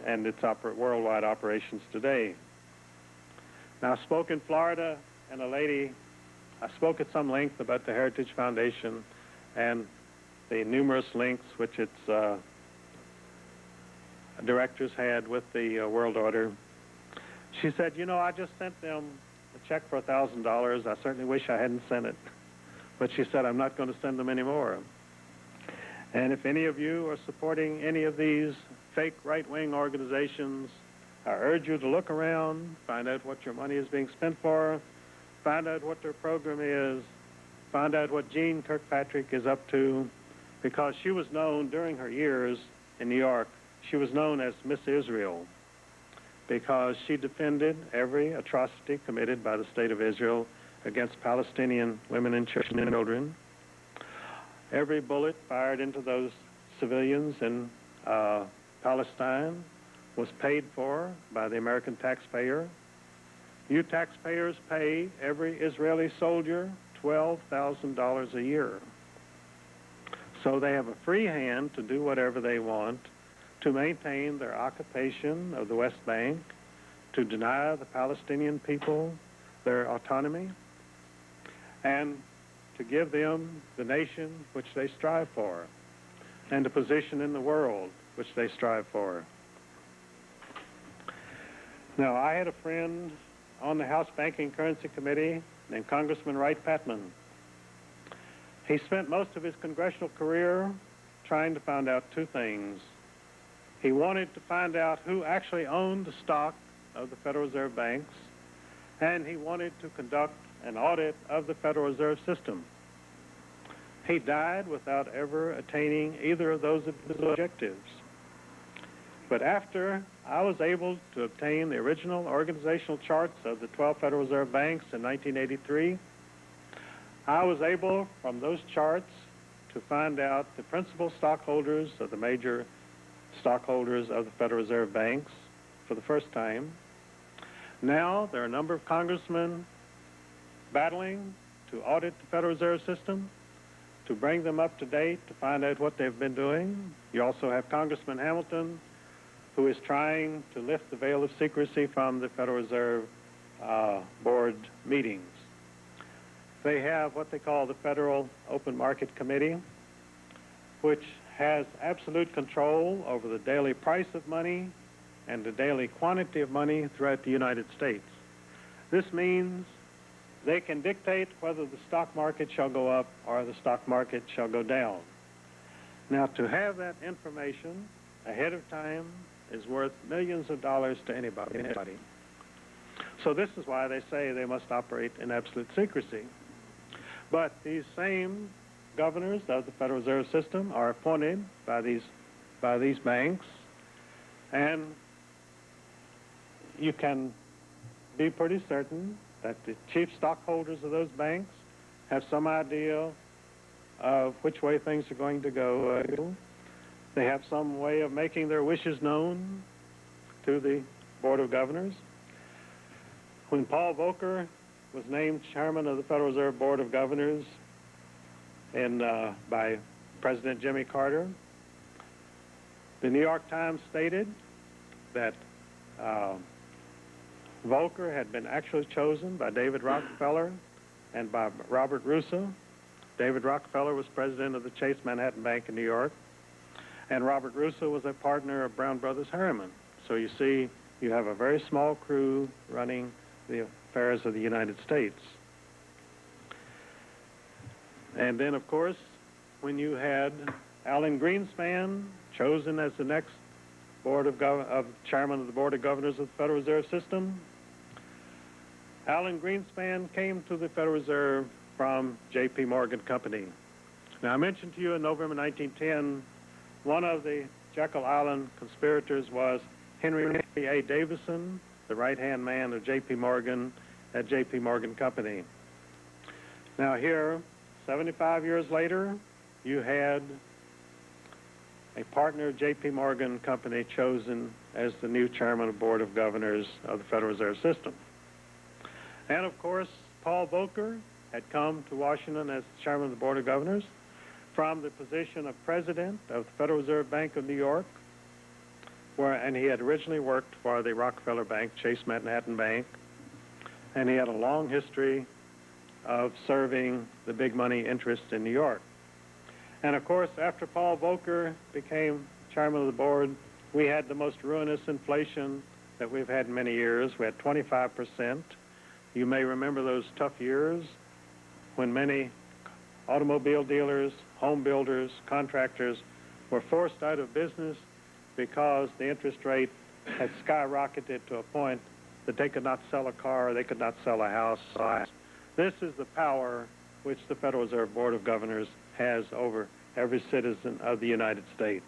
and its worldwide operations today. Now, I spoke in Florida, and I spoke at some length about the Heritage Foundation and the numerous links which its directors had with the world order. She said, you know, I just sent them a check for $1,000. I certainly wish I hadn't sent it. But she said, I'm not going to send them anymore. And if any of you are supporting any of these fake right-wing organizations, I urge you to look around, find out what your money is being spent for, find out what their program is, find out what Gene Kirkpatrick is up to, because she was known during her years in New York, she was known as Miss Israel, because she defended every atrocity committed by the State of Israel against Palestinian women and children. Every bullet fired into those civilians in Palestine was paid for by the American taxpayer. You taxpayers pay every Israeli soldier $12,000 a year. So they have a free hand to do whatever they want to maintain their occupation of the West Bank, to deny the Palestinian people their autonomy, and to give them the nation which they strive for, and a position in the world which they strive for. Now, I had a friend on the House Banking Currency Committee named Congressman Wright Patman. He spent most of his congressional career trying to find out two things. He wanted to find out who actually owned the stock of the Federal Reserve banks, and he wanted to conduct an audit of the Federal Reserve System. He died without ever attaining either of those objectives. But after I was able to obtain the original organizational charts of the 12 Federal Reserve banks in 1983, I was able, from those charts, to find out the principal stockholders of the major stockholders of the Federal Reserve banks for the first time. Now, there are a number of congressmen battling to audit the Federal Reserve System, to bring them up to date, to find out what they've been doing. You also have Congressman Hamilton, who is trying to lift the veil of secrecy from the Federal Reserve Board meetings. They have what they call the Federal Open Market Committee, which has absolute control over the daily price of money and the daily quantity of money throughout the United States. This means they can dictate whether the stock market shall go up or the stock market shall go down. Now, to have that information ahead of time is worth millions of dollars to anybody. So this is why they say they must operate in absolute secrecy. But these same governors of the Federal Reserve System are appointed by these banks, and you can be pretty certain that the chief stockholders of those banks have some idea of which way things are going to go. They have some way of making their wishes known to the Board of Governors. When Paul Volcker was named chairman of the Federal Reserve Board of Governors by President Jimmy Carter, the New York Times stated that Volcker had been actually chosen by David Rockefeller and by Robert Russo. David Rockefeller was president of the Chase Manhattan Bank in New York, and Robert Russo was a partner of Brown Brothers Harriman. So you see, you have a very small crew running the affairs of the United States. And then, of course, when you had Alan Greenspan chosen as the next chairman of the Board of Governors of the Federal Reserve System, Alan Greenspan came to the Federal Reserve from J.P. Morgan Company. Now, I mentioned to you in November 1910, one of the Jekyll Island conspirators was Henry A. Davison, the right-hand man of J.P. Morgan at J.P. Morgan Company. Now here, 75 years later, you had a partner of J.P. Morgan Company chosen as the new chairman of the Board of Governors of the Federal Reserve System. And of course, Paul Volcker had come to Washington as chairman of the Board of Governors from the position of president of the Federal Reserve Bank of New York, and he had originally worked for the Rockefeller Bank, Chase Manhattan Bank, and he had a long history of serving the big money interests in New York. And of course, after Paul Volcker became chairman of the board, we had the most ruinous inflation that we've had in many years. We had 25%. You may remember those tough years when many automobile dealers, home builders, contractors were forced out of business because the interest rate had skyrocketed to a point that they could not sell a car, they could not sell a house. This is the power which the Federal Reserve Board of Governors has over every citizen of the United States.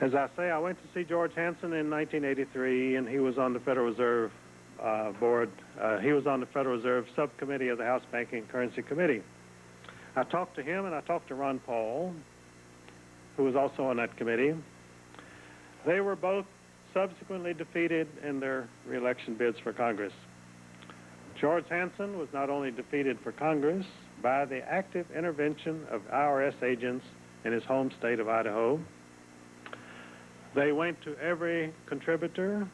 As I say, I went to see George Hansen in 1983, and he was on the Federal Reserve Board. He was on the Federal Reserve Subcommittee of the House Banking and Currency Committee. I talked to him, and I talked to Ron Paul, who was also on that committee. They were both subsequently defeated in their re-election bids for Congress. George Hansen was not only defeated for Congress by the active intervention of IRS agents in his home state of Idaho. They went to every contributor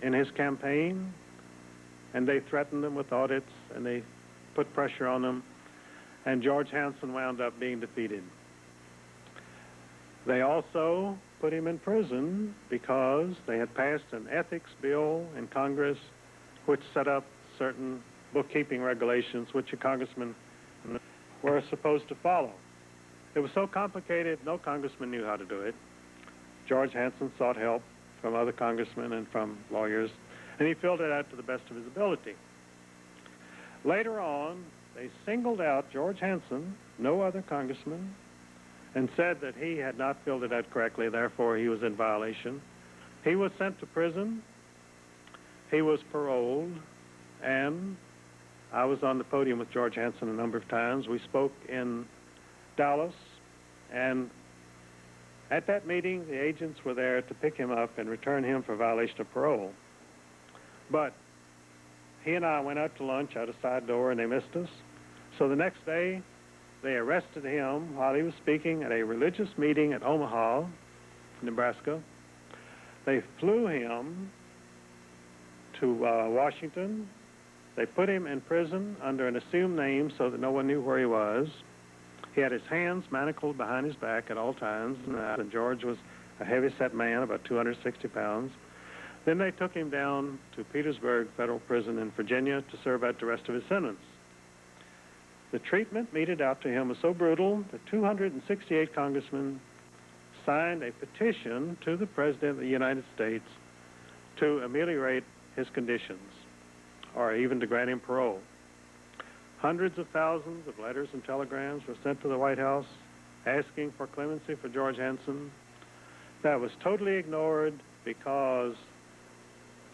in his campaign, and they threatened them with audits, and they put pressure on them, and George Hansen wound up being defeated. They also put him in prison because they had passed an ethics bill in Congress which set up certain bookkeeping regulations which a congressman were supposed to follow. It was so complicated, no congressman knew how to do it. George Hansen sought help from other congressmen and from lawyers, and he filled it out to the best of his ability. Later on, they singled out George Hansen, no other congressman, and said that he had not filled it out correctly, therefore he was in violation. He was sent to prison. He was paroled, and I was on the podium with George Hansen a number of times. We spoke in Dallas, and at that meeting, the agents were there to pick him up and return him for violation of parole. But he and I went out to lunch out a side door, and they missed us. So the next day, they arrested him while he was speaking at a religious meeting at Omaha, Nebraska. They flew him to Washington. They put him in prison under an assumed name so that no one knew where he was. He had his hands manacled behind his back at all times, and George was a heavy-set man, about 260 pounds. Then they took him down to Petersburg Federal Prison in Virginia to serve out the rest of his sentence. The treatment meted out to him was so brutal that 268 congressmen signed a petition to the President of the United States to ameliorate his conditions, or even to grant him parole. Hundreds of thousands of letters and telegrams were sent to the White House asking for clemency for George Hansen. That was totally ignored because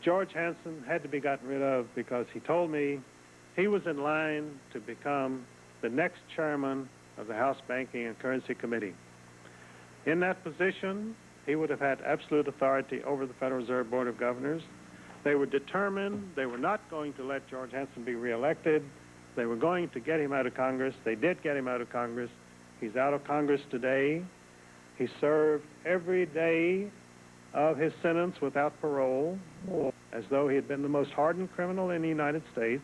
George Hansen had to be gotten rid of because he told me he was in line to become the next chairman of the House Banking and Currency Committee. In that position, he would have had absolute authority over the Federal Reserve Board of Governors. They were determined they were not going to let George Hansen be reelected. They were going to get him out of Congress. They did get him out of Congress. He's out of Congress today. He served every day of his sentence without parole, as though he had been the most hardened criminal in the United States.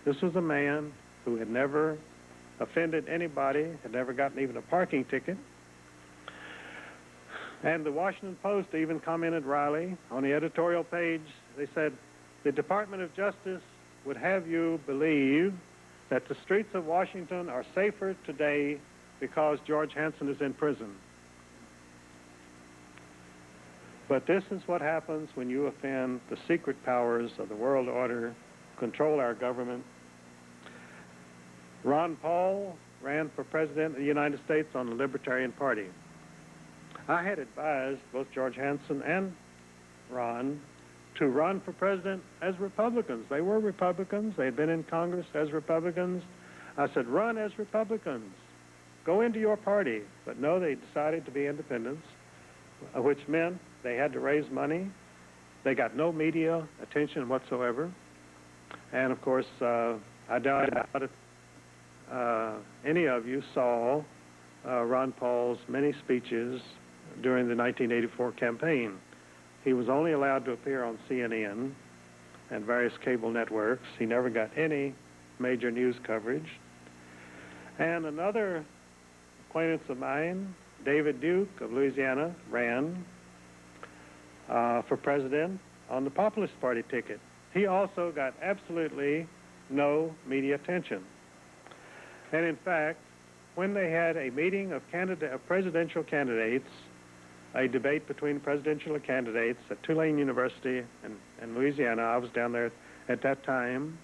This was a man who had never offended anybody, had never gotten even a parking ticket. And the Washington Post even commented wryly on the editorial page. They said, the Department of Justice would have you believe that the streets of Washington are safer today because George Hansen is in prison. But this is what happens when you offend the secret powers of the world order, control our government. Ron Paul ran for president of the United States on the Libertarian Party. I had advised both George Hansen and Ron to run for president as Republicans. They were Republicans. They had been in Congress as Republicans. I said, run as Republicans. Go into your party. But no, they decided to be independents, which meant they had to raise money. They got no media attention whatsoever. And, of course, I doubt any of you saw Ron Paul's many speeches during the 1984 campaign. He was only allowed to appear on CNN and various cable networks. He never got any major news coverage. And another acquaintance of mine, David Duke of Louisiana, ran for president on the Populist Party ticket. He also got absolutely no media attention. And in fact, when they had a meeting of presidential candidates, a debate between presidential candidates at Tulane University in Louisiana, I was down there at that time,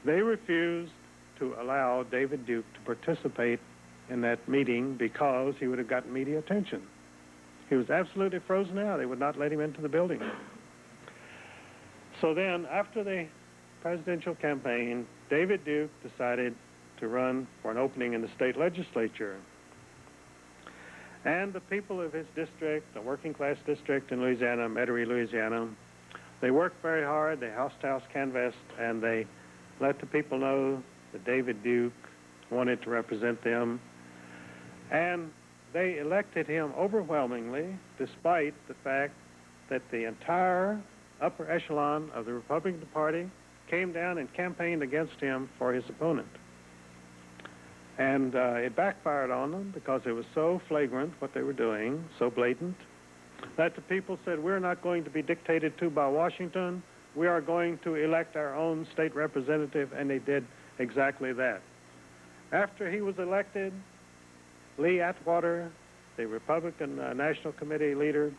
they refused to allow David Duke to participate in that meeting because he would have gotten media attention. He was absolutely frozen out. They would not let him into the building. So then, after the presidential campaign, David Duke decided to run for an opening in the state legislature. And the people of his district, the working class district in Louisiana, Metairie, Louisiana, they worked very hard. They house-to-house canvassed, and they let the people know that David Duke wanted to represent them. And they elected him overwhelmingly, despite the fact that the entire upper echelon of the Republican Party came down and campaigned against him for his opponent. And it backfired on them because it was so flagrant what they were doing, so blatant, that the people said, we're not going to be dictated to by Washington. We are going to elect our own state representative, and they did exactly that. After he was elected, Lee Atwater, the Republican National Committee leader,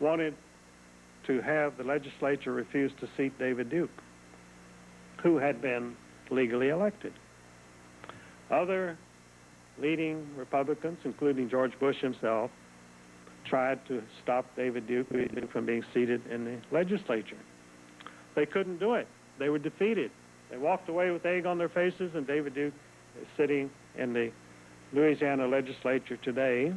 wanted to have the legislature refuse to seat David Duke, who had been legally elected. Other leading Republicans, including George Bush himself, tried to stop David Duke from being seated in the legislature. They couldn't do it. They were defeated. They walked away with egg on their faces, and David Duke is sitting in the Louisiana legislature today,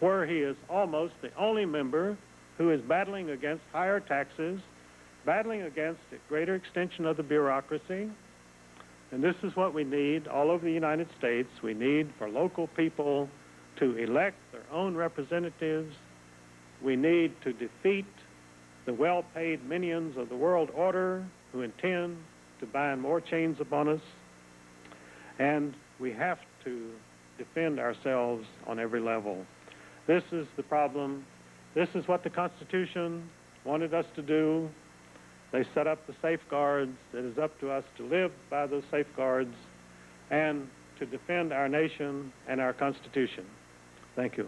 where he is almost the only member who is battling against higher taxes, battling against a greater extension of the bureaucracy. And this is what we need all over the United States. We need for local people to elect their own representatives. We need to defeat the well-paid minions of the world order who intend to bind more chains upon us. And we have to defend ourselves on every level. This is the problem. This is what the Constitution wanted us to do. They set up the safeguards. It is up to us to live by those safeguards and to defend our nation and our Constitution. Thank you.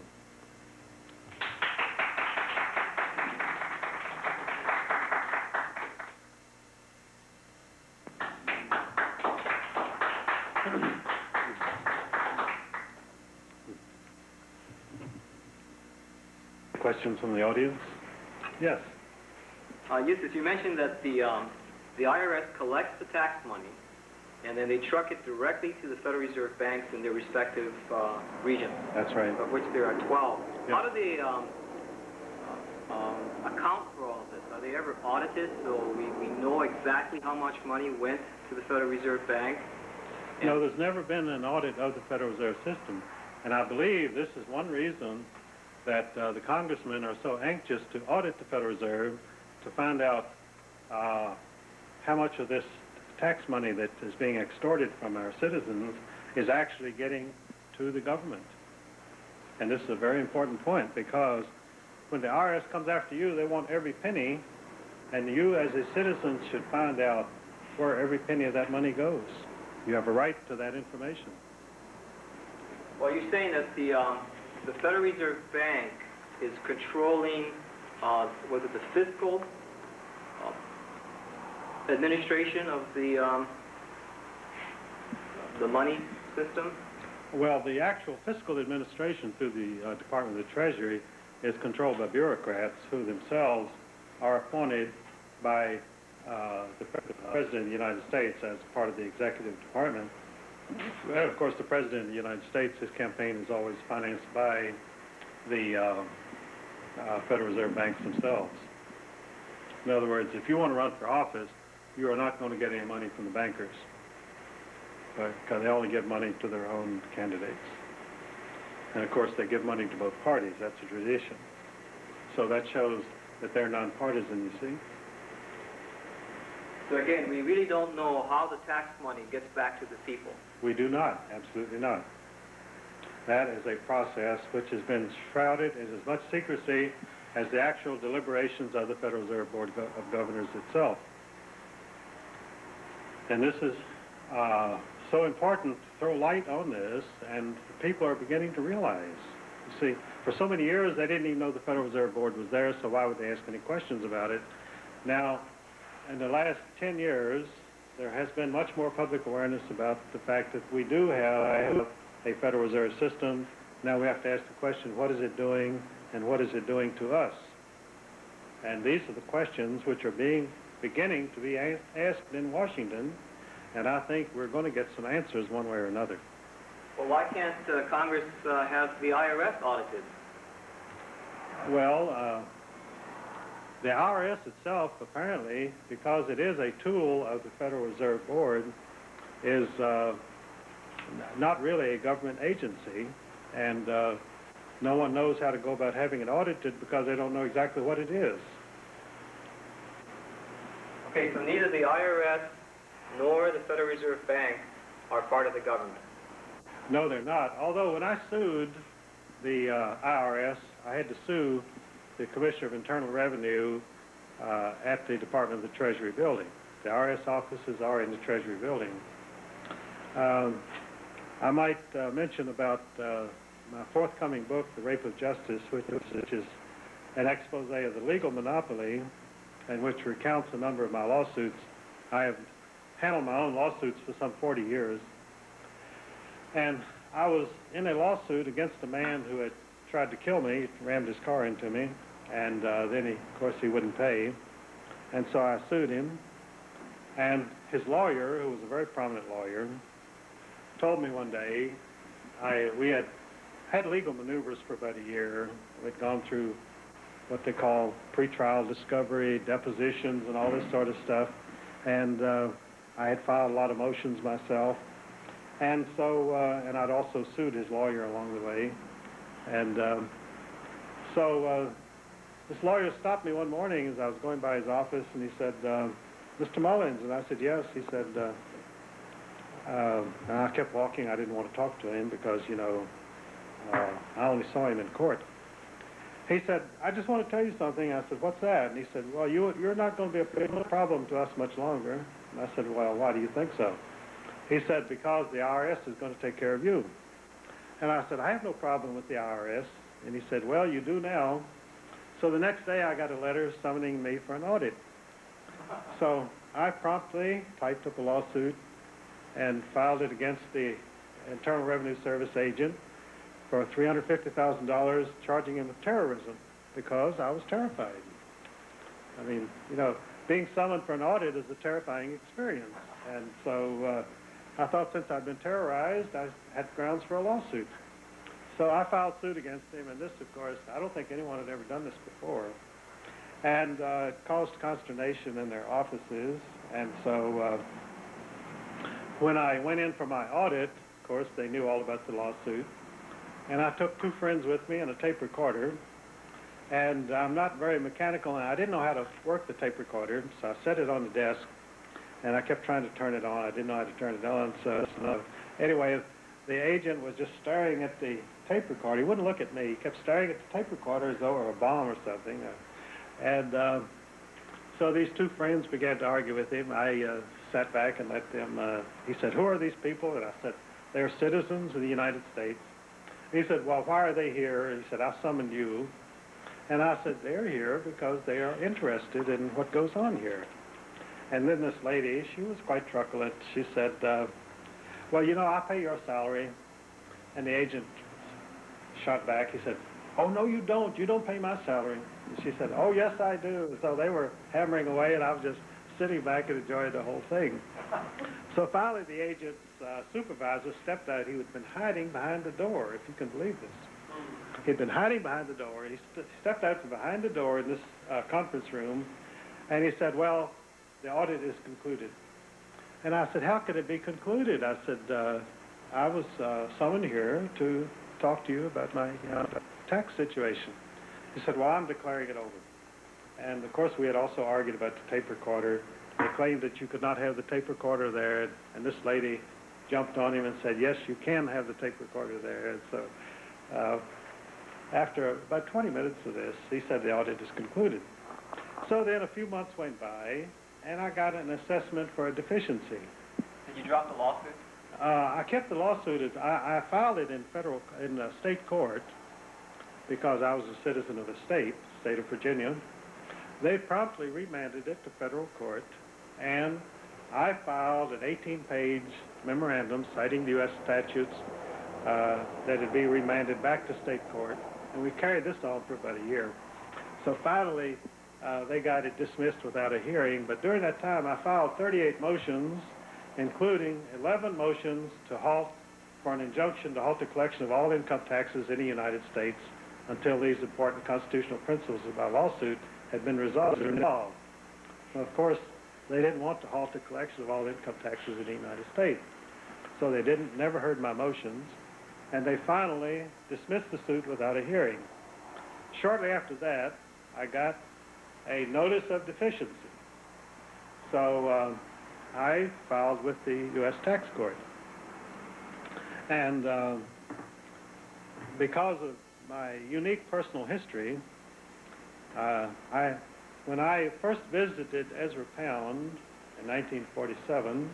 Questions from the audience? Yes. Eustace, you mentioned that the IRS collects the tax money, and then they truck it directly to the Federal Reserve banks in their respective regions. That's right. Of which there are 12. Yep. How do they account for all of this? Are they ever audited so we know exactly how much money went to the Federal Reserve Bank? No, there's never been an audit of the Federal Reserve System, and I believe this is one reason that the congressmen are so anxious to audit the Federal Reserve to find out how much of this tax money that is being extorted from our citizens is actually getting to the government. And this is a very important point, because when the IRS comes after you, they want every penny, and you as a citizen should find out where every penny of that money goes. You have a right to that information. Well, you're saying that the Federal Reserve Bank is controlling, was it the fiscal administration of the money system? Well, the actual fiscal administration through the Department of the Treasury is controlled by bureaucrats who themselves are appointed by the President of the United States as part of the executive department. And of course, the President of the United States, his campaign is always financed by the Federal Reserve banks themselves. In other words, if you want to run for office, you are not going to get any money from the bankers, because they only give money to their own candidates. And of course, they give money to both parties. That's a tradition. So that shows that they're nonpartisan, you see. So again, we really don't know how the tax money gets back to the people. We do not, absolutely not. That is a process which has been shrouded in as much secrecy as the actual deliberations of the Federal Reserve Board of Governors itself. And this is so important to throw light on this, and people are beginning to realize. You see, for so many years, they didn't even know the Federal Reserve Board was there, so why would they ask any questions about it? Now, in the last 10 years, there has been much more public awareness about the fact that we do have a Federal Reserve System. Now we have to ask the question, what is it doing, and what is it doing to us? And these are the questions which are beginning to be asked in Washington, and I think we're going to get some answers one way or another. Well, why can't Congress have the IRS audited? Well, the IRS itself, apparently, because it is a tool of the Federal Reserve Board, is not really a government agency, and no one knows how to go about having it audited because they don't know exactly what it is. Okay, so neither the IRS nor the Federal Reserve Bank are part of the government. No, they're not. Although when I sued the IRS, I had to sue the Commissioner of Internal Revenue at the Department of the Treasury building. The IRS offices are in the Treasury building. I might mention about my forthcoming book, The Rape of Justice, which is an expose of the legal monopoly, and which recounts a number of my lawsuits. I have handled my own lawsuits for some 40 years. And I was in a lawsuit against a man who had tried to kill me, rammed his car into me, and then, of course, he wouldn't pay. And so I sued him. And his lawyer, who was a very prominent lawyer, told me one day, we had legal maneuvers for about a year. We'd gone through what they call pretrial discovery, depositions, and all this sort of stuff. And I had filed a lot of motions myself. And so, and I'd also sued his lawyer along the way. And this lawyer stopped me one morning as I was going by his office, and he said, Mr. Mullins, and I said, yes. He said, and I kept walking. I didn't want to talk to him because, you know, I only saw him in court. He said, I just want to tell you something. I said, what's that? And he said, well, you're not going to be a problem to us much longer. And I said, well, why do you think so? He said, because the IRS is going to take care of you. And I said, I have no problem with the IRS. And he said, well, you do now. So the next day I got a letter summoning me for an audit. So I promptly typed up a lawsuit and filed it against the Internal Revenue Service agent for $350,000, charging him with terrorism because I was terrified. I mean, you know, being summoned for an audit is a terrifying experience. And so I thought since I'd been terrorized, I had grounds for a lawsuit. So I filed suit against him, and this, of course, I don't think anyone had ever done this before. And it caused consternation in their offices. And so when I went in for my audit, of course, they knew all about the lawsuit. And I took 2 friends with me and a tape recorder. And I'm not very mechanical, and I didn't know how to work the tape recorder, so I set it on the desk, and I kept trying to turn it on. I didn't know how to turn it on, so anyway, the agent was just staring at the tape recorder. He wouldn't look at me. He kept staring at the tape recorder as though it were a bomb or something. And so these 2 friends began to argue with him. I sat back and let them, he said, "Who are these people?" And I said, "They're citizens of the United States." And he said, "Well, why are they here?" And he said, "I summoned you." And I said, "They're here because they are interested in what goes on here." And then this lady, she was quite truculent. She said, "Well, you know, I pay your salary." And the agent shot back. He said, "Oh, no, you don't. You don't pay my salary." And she said, "Oh, yes, I do." So they were hammering away, and I was just sitting back and enjoying the whole thing. So finally, the agent's supervisor stepped out. He had been hiding behind the door, if you can believe this. He'd been hiding behind the door. He stepped out from behind the door in this conference room, and he said, "Well, the audit is concluded." And I said, "How could it be concluded?" I said, "I was summoned here to talk to you about my tax situation." He said, "Well, I'm declaring it over." And, of course, we had also argued about the tape recorder. They claimed that you could not have the tape recorder there, and this lady jumped on him and said, "Yes, you can have the tape recorder there." And so after about 20 minutes of this, he said the audit is concluded. So then a few months went by, and I got an assessment for a deficiency. Did you drop the lawsuit? I kept the lawsuit. I filed it in state court because I was a citizen of the state of Virginia. They promptly remanded it to federal court, and I filed an 18-page memorandum citing the U.S. statutes that it be remanded back to state court, and we carried this on for about a year. So finally, they got it dismissed without a hearing, but during that time, I filed 38 motions, including 11 motions for an injunction to halt the collection of all income taxes in the United States until these important constitutional principles of my lawsuit had been resolved. Now, of course, they didn't want to halt the collection of all income taxes in the United States, so they never heard my motions, and they finally dismissed the suit without a hearing. Shortly after that, I got a notice of deficiency. So I filed with the U.S. Tax Court. And because of my unique personal history, when I first visited Ezra Pound in 1947,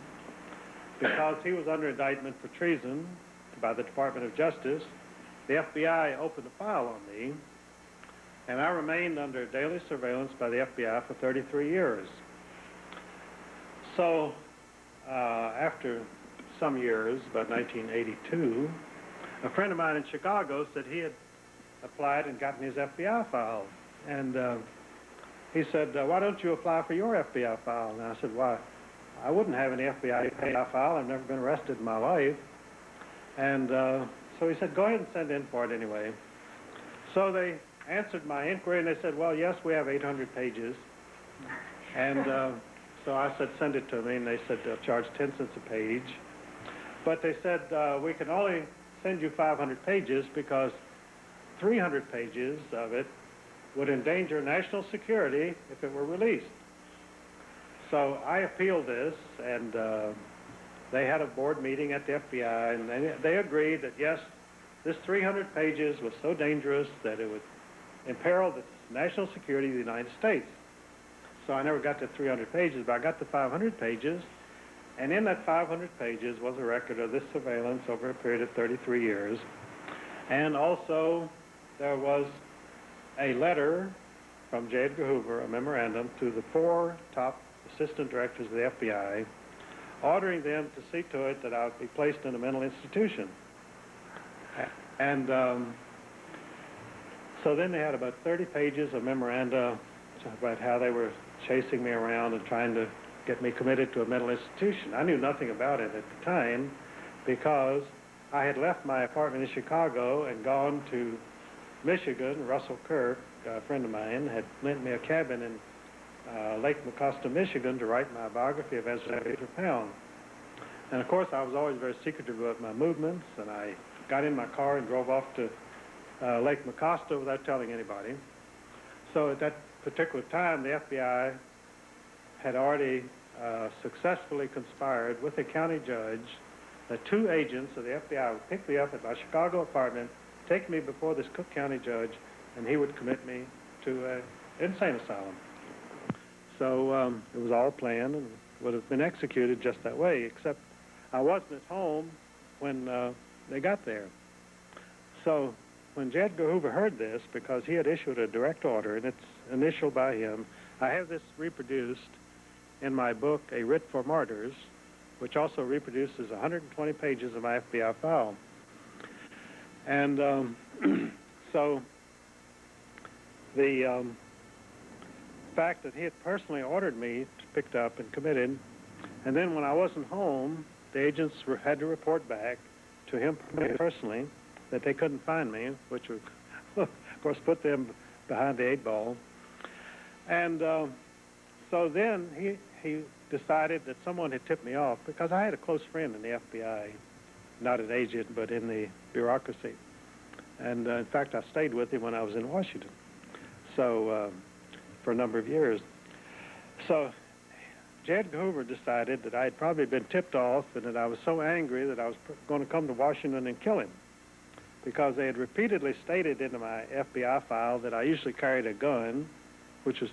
because he was under indictment for treason by the Department of Justice, the FBI opened a file on me, and I remained under daily surveillance by the FBI for 33 years. So after some years, about 1982, a friend of mine in Chicago said he had applied and gotten his FBI file. And he said, "Why don't you apply for your FBI file?" And I said, "Why, I wouldn't have any FBI file. I've never been arrested in my life." And so he said, "Go ahead and send in for it anyway." So they answered my inquiry, and they said, "Well, yes, we have 800 pages. And so I said, "Send it to me." And they said they'll charge 10 cents a page. But they said, "We can only send you 500 pages because 300 pages of it would endanger national security if it were released." So I appealed this, and they had a board meeting at the FBI, and they agreed that, yes, this 300 pages was so dangerous that it would imperil the national security of the United States. So I never got to 300 pages, but I got to 500 pages, and in that 500 pages was a record of this surveillance over a period of 33 years. And also there was a letter from J. Edgar Hoover, a memorandum, to the 4 top assistant directors of the FBI, ordering them to see to it that I would be placed in a mental institution. And so then they had about 30 pages of memoranda about how they were chasing me around and trying to get me committed to a mental institution. I knew nothing about it at the time because I had left my apartment in Chicago and gone to Michigan. Russell Kirk, a friend of mine, had lent me a cabin in Lake Mecosta, Michigan, to write my biography of Ezra Pound. And of course, I was always very secretive about my movements, and I got in my car and drove off to Lake Mecosta without telling anybody. So at that particular time, the FBI had already successfully conspired with a county judge that two agents of the FBI would pick me up at my Chicago apartment, take me before this Cook County judge, and he would commit me to an insane asylum. So it was all planned and would have been executed just that way, except I wasn't at home when they got there. So when J. Edgar Hoover heard this, because he had issued a direct order, and it's initialed by him, I have this reproduced in my book, A Writ for Martyrs, which also reproduces 120 pages of my FBI file. And so the fact that he had personally ordered me picked up and committed, and then when I wasn't home, the agents had to report back to him personally that they couldn't find me, which would, of course, put them behind the eight ball. And so then he decided that someone had tipped me off, because I had a close friend in the FBI, not an agent, but in the bureaucracy. And in fact, I stayed with him when I was in Washington, so for a number of years. So J. Edgar Hoover decided that I had probably been tipped off and that I was so angry that I was going to come to Washington and kill him, because they had repeatedly stated in my FBI file that I usually carried a gun, which was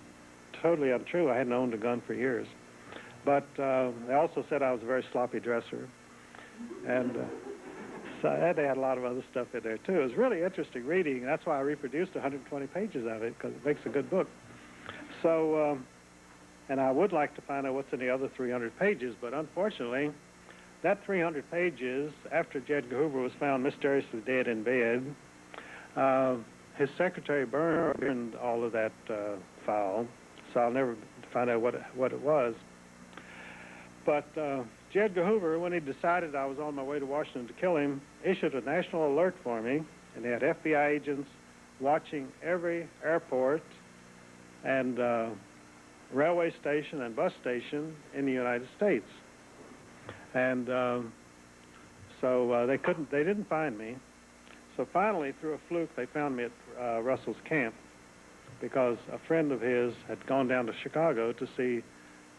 totally untrue. I hadn't owned a gun for years. But they also said I was a very sloppy dresser. And so they had a lot of other stuff in there, too. It was really interesting reading. That's why I reproduced 120 pages of it, because it makes a good book. So, and I would like to find out what's in the other 300 pages, but unfortunately, that 300 pages, after J. Edgar Hoover was found mysteriously dead in bed, his secretary burned all of that file, so I'll never find out what it was. But J. Edgar Hoover, when he decided I was on my way to Washington to kill him, issued a national alert for me, and they had FBI agents watching every airport and railway station and bus station in the United States. And so they didn't find me. So finally, through a fluke, they found me at Russell's camp, because a friend of his had gone down to Chicago to see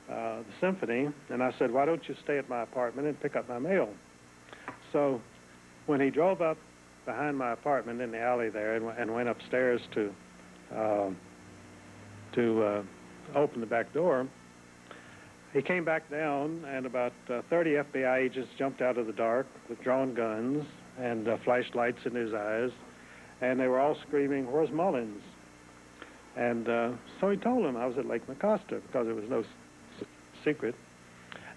the symphony, and I said, why don't you stay at my apartment and pick up my mail? So when he drove up behind my apartment in the alley there and went upstairs to open the back door, he came back down, and about 30 FBI agents jumped out of the dark with drawn guns and flashlights in his eyes, and they were all screaming, "Where's Mullins?" And so he told them I was at Lake Mecosta, because it was no secret.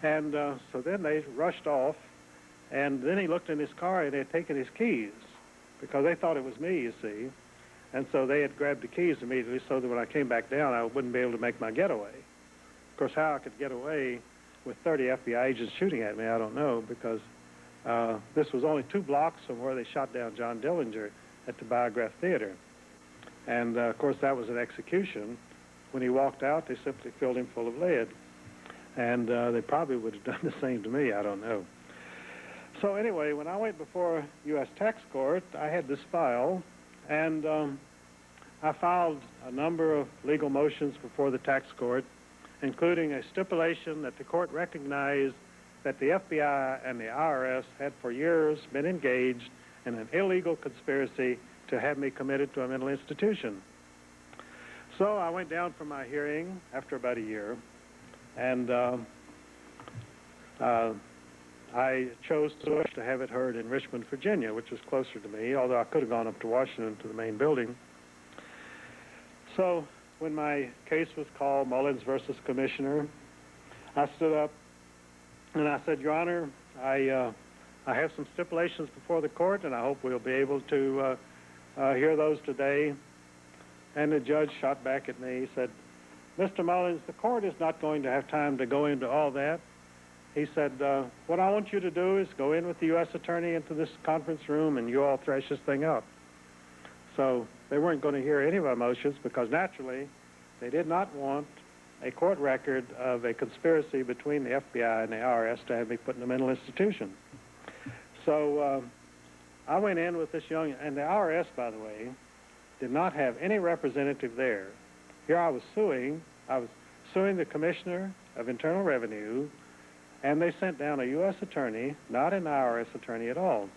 And so then they rushed off, and then he looked in his car, and they had taken his keys, because they thought it was me, you see. And so they had grabbed the keys immediately, so that when I came back down, I wouldn't be able to make my getaway. Of course, how I could get away with 30 FBI agents shooting at me, I don't know, because this was only 2 blocks from where they shot down John Dillinger at the Biograph Theater. And, of course, that was an execution. When he walked out, they simply filled him full of lead. And they probably would have done the same to me, I don't know. So anyway, when I went before U.S. Tax Court, I had this file, and I filed a number of legal motions before the tax court, including a stipulation that the court recognized that the FBI and the IRS had for years been engaged in an illegal conspiracy to have me committed to a mental institution. So I went down for my hearing after about a year, and I chose to have it heard in Richmond, Virginia, which was closer to me, although I could have gone up to Washington to the main building. So when my case was called Mullins versus Commissioner, I stood up and I said, Your Honor, I have some stipulations before the court, and I hope we'll be able to hear those today. And the judge shot back at me. He said, Mr. Mullins, the court is not going to have time to go into all that. He said, what I want you to do is go in with the U.S. attorney into this conference room and you all thresh this thing out. So they weren't going to hear any of our motions because naturally they did not want a court record of a conspiracy between the FBI and the IRS to have me put in a mental institution. So I went in with this young, and the IRS, by the way, did not have any representative there. Here I was suing the Commissioner of Internal Revenue, and they sent down a U.S. attorney, not an IRS attorney at all.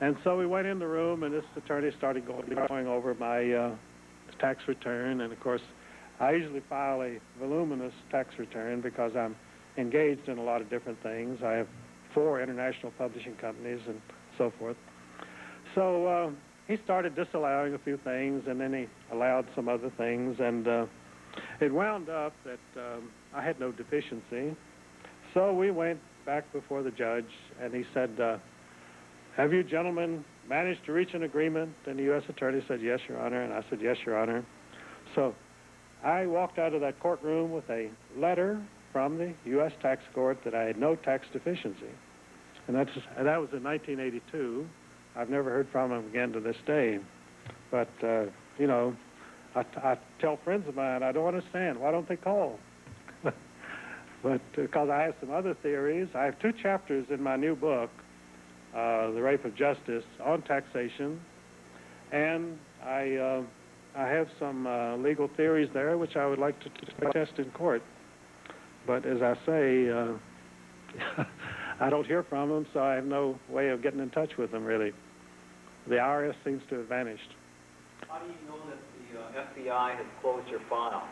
And so we went in the room, and this attorney started going over my tax return, and of course, I usually file a voluminous tax return because I'm engaged in a lot of different things. I have 4 international publishing companies and so forth. So he started disallowing a few things, and then he allowed some other things, and it wound up that I had no deficiency. So we went back before the judge, and he said, have you gentlemen managed to reach an agreement? And the U.S. attorney said, yes, Your Honor, and I said, yes, Your Honor. So I walked out of that courtroom with a letter from the U.S. tax court that I had no tax deficiency. And that was in 1982. I've never heard from him again to this day. But, you know, I tell friends of mine, I don't understand. Why don't they call? But because I have some other theories. I have 2 chapters in my new book, The Rape of Justice, on taxation. And I have some legal theories there which I would like to test in court. But as I say, I don't hear from them, so I have no way of getting in touch with them, really. The IRS seems to have vanished. How do you know that the FBI has closed your file?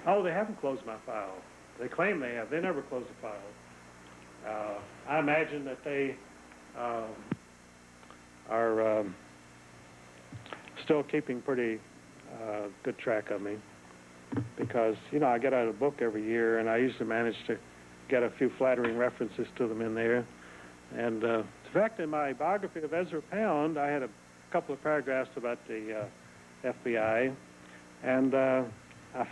Oh, they haven't closed my file. They claim they have. They never closed the file. I imagine that they are still keeping pretty good track of me because, you know, I get out a book every year, and I usually manage to get a few flattering references to them in there. And in fact, in my biography of Ezra Pound, I had a couple of paragraphs about the FBI, and I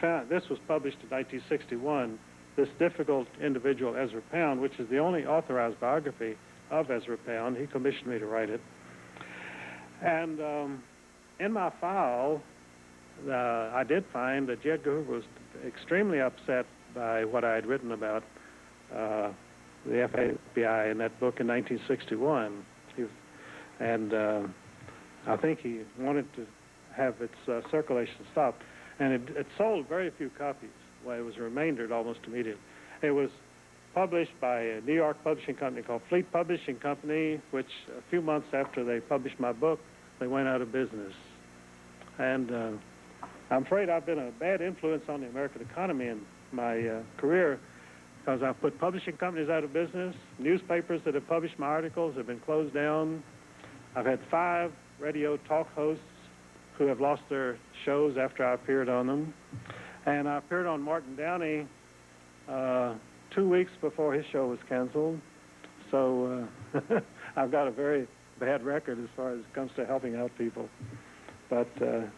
found this was published in 1961. This difficult individual, Ezra Pound, which is the only authorized biography of Ezra Pound. He commissioned me to write it. And in my file, I did find that J. Edgar Hoover was extremely upset by what I had written about the FBI in that book in 1961. I think he wanted to have its circulation stopped. And it sold very few copies. Well, it was remaindered almost immediately. It was published by a New York publishing company called Fleet Publishing Company, which a few months after they published my book, they went out of business. And I'm afraid I've been a bad influence on the American economy in my career because I've put publishing companies out of business. Newspapers that have published my articles have been closed down. I've had 5 radio talk hosts who have lost their shows after I appeared on them. And I appeared on Martin Downey 2 weeks before his show was canceled. So I've got a very bad record as far as it comes to helping out people. But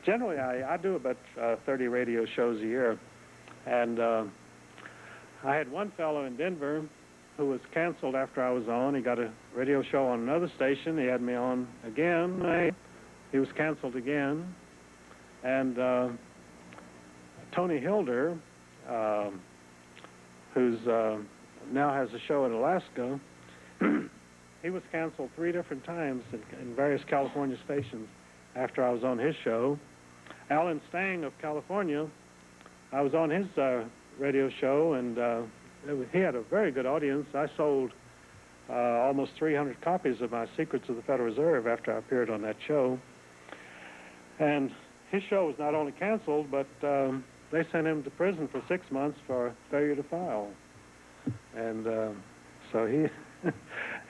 generally, I do about 30 radio shows a year. And I had one fellow in Denver who was canceled after I was on. He got a radio show on another station. He had me on again. He was canceled again. And Tony Hilder, who's now has a show in Alaska, he was canceled 3 different times in various California stations after I was on his show. Alan Stang of California, I was on his radio show, and he had a very good audience. I sold almost 300 copies of my Secrets of the Federal Reserve after I appeared on that show. And his show was not only canceled, but they sent him to prison for 6 months for failure to file. And so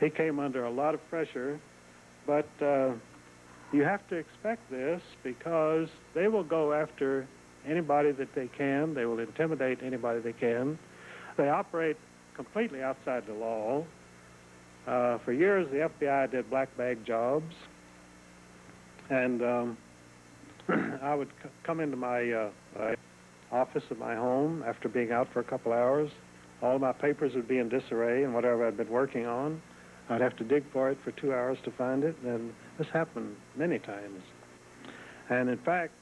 he came under a lot of pressure. But you have to expect this because they will go after anybody that they can. They will intimidate anybody they can. They operate completely outside the law. For years, the FBI did black bag jobs. And I would come into my office at my home after being out for a couple hours. All my papers would be in disarray, and whatever I'd been working on, I'd have to dig for it for 2 hours to find it, and this happened many times. And in fact,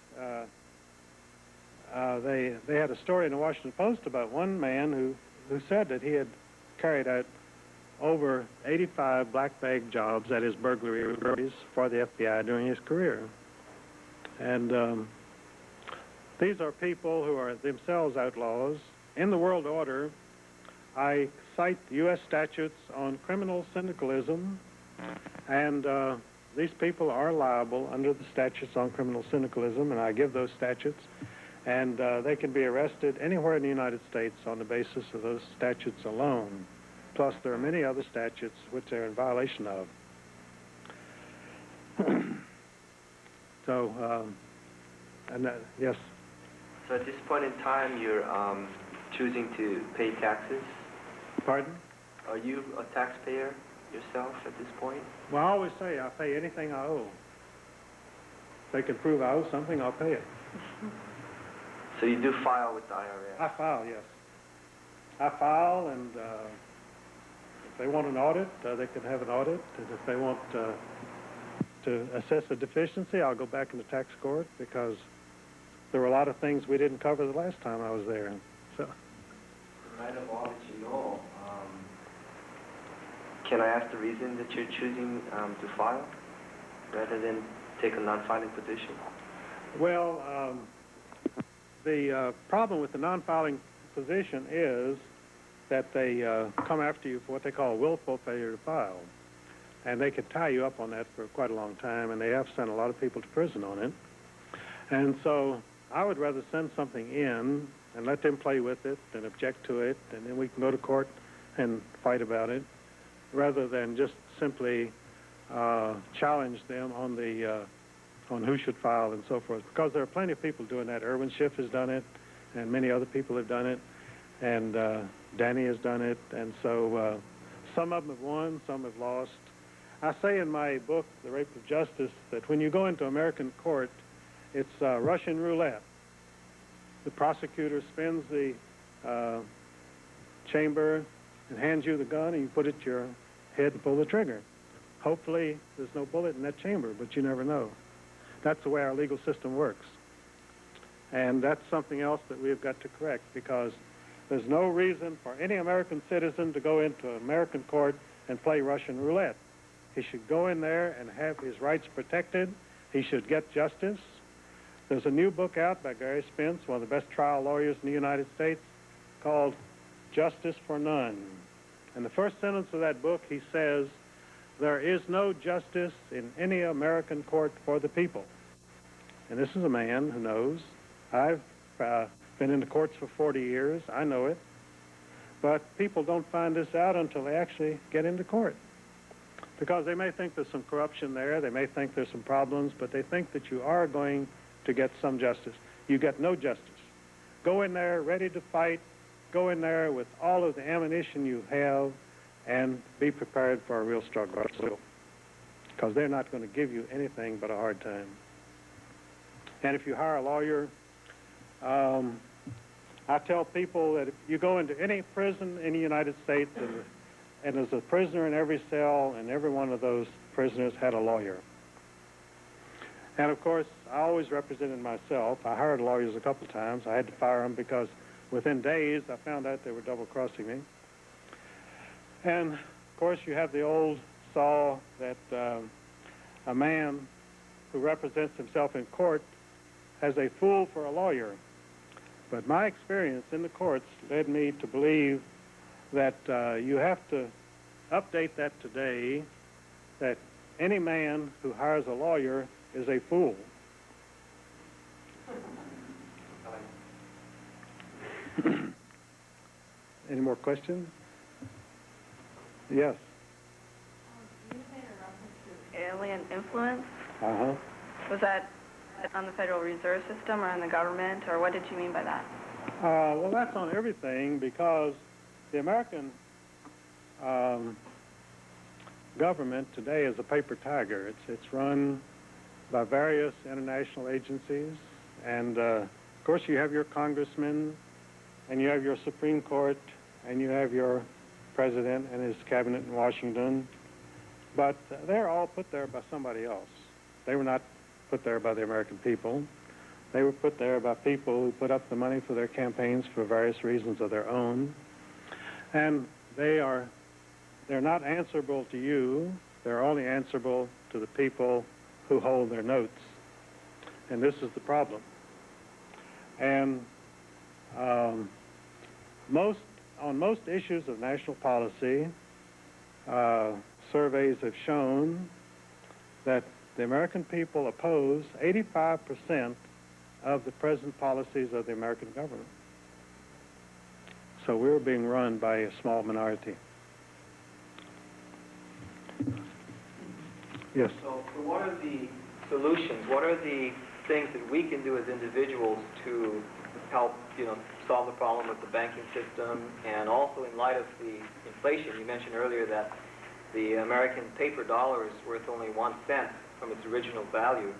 they had a story in the Washington Post about one man who said that he had carried out over 85 black bag jobs at his burglaries for the FBI during his career. And these are people who are themselves outlaws. In the world order, I cite the U.S. statutes on criminal syndicalism, and these people are liable under the statutes on criminal syndicalism, and I give those statutes, and they can be arrested anywhere in the United States on the basis of those statutes alone. Plus, there are many other statutes which they're in violation of. So, yes? So at this point in time, you're choosing to pay taxes? Pardon? Are you a taxpayer yourself at this point? Well, I always say I pay anything I owe. If they can prove I owe something, I'll pay it. So you do file with the IRS? I file, yes. I file, and if they want an audit, they can have an audit. And if they want to assess a deficiency, I'll go back in the tax court, because there were a lot of things we didn't cover the last time I was there. So, in light of all that you know, can I ask the reason that you're choosing to file rather than take a non-filing position? Well, the problem with the non-filing position is that they come after you for what they call willful failure to file. And they could tie you up on that for quite a long time, and they have sent a lot of people to prison on it. And so I would rather send something in and let them play with it and object to it, and then we can go to court and fight about it, rather than just simply challenge them on the on who should file and so forth. Because there are plenty of people doing that. Irwin Schiff has done it, and many other people have done it, and Danny has done it, and so some of them have won, some have lost. I say in my book, The Rape of Justice, that when you go into American court, it's Russian roulette. The prosecutor spins the chamber and hands you the gun, and you put it to your head and pull the trigger. Hopefully, there's no bullet in that chamber, but you never know. That's the way our legal system works. And that's something else that we've got to correct, because there's no reason for any American citizen to go into an American court and play Russian roulette. He should go in there and have his rights protected. He should get justice. There's a new book out by Gary Spence, one of the best trial lawyers in the United States, called Justice for None. And the first sentence of that book, he says, there is no justice in any American court for the people. And this is a man who knows. I've been in the courts for 40 years. I know it. But people don't find this out until they actually get into court. Because they may think there's some corruption there, they may think there's some problems, but they think that you are going to get some justice. You get no justice. Go in there ready to fight. Go in there with all of the ammunition you have, and be prepared for a real struggle. Because they're not going to give you anything but a hard time. And if you hire a lawyer, I tell people that if you go into any prison in the United States, and there's a prisoner in every cell, and every one of those prisoners had a lawyer. And of course, I always represented myself. I hired lawyers a couple times. I had to fire them because within days I found out they were double-crossing me. And of course, you have the old saw that a man who represents himself in court has a fool for a lawyer. But my experience in the courts led me to believe that you have to update that today, that any man who hires a lawyer is a fool. Any more questions? Yes. You made a reference to alien influence. Uh-huh. Was that on the Federal Reserve System or on the government, or what did you mean by that? Well, that's on everything, because the American government today is a paper tiger. It's run by various international agencies, and of course, you have your congressmen, and you have your Supreme Court, and you have your president and his cabinet in Washington, but they're all put there by somebody else. They were not put there by the American people. They were put there by people who put up the money for their campaigns for various reasons of their own. And they're not answerable to you. They're only answerable to the people who hold their notes. And this is the problem. And on most issues of national policy, surveys have shown that the American people oppose 85% of the present policies of the American government. So we're being run by a small minority. Yes? So what are the solutions? What are the things that we can do as individuals to help, solve the problem with the banking system, and also in light of the inflation? You mentioned earlier that the American paper dollar is worth only 1 cent from its original value.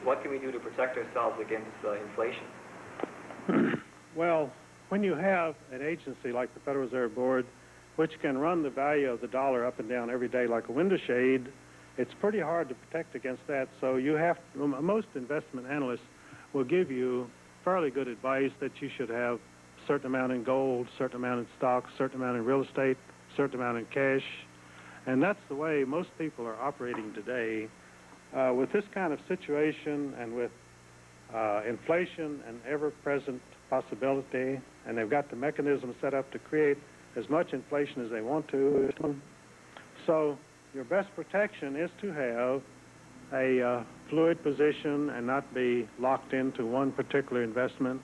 What can we do to protect ourselves against inflation? Well, when you have an agency like the Federal Reserve Board, which can run the value of the dollar up and down every day like a window shade, it's pretty hard to protect against that. So most investment analysts will give you fairly good advice that you should have a certain amount in gold, a certain amount in stocks, a certain amount in real estate, a certain amount in cash. And that's the way most people are operating today. With this kind of situation and with inflation and ever-present possibility, and they've got the mechanism set up to create as much inflation as they want to. So your best protection is to have a fluid position and not be locked into one particular investment,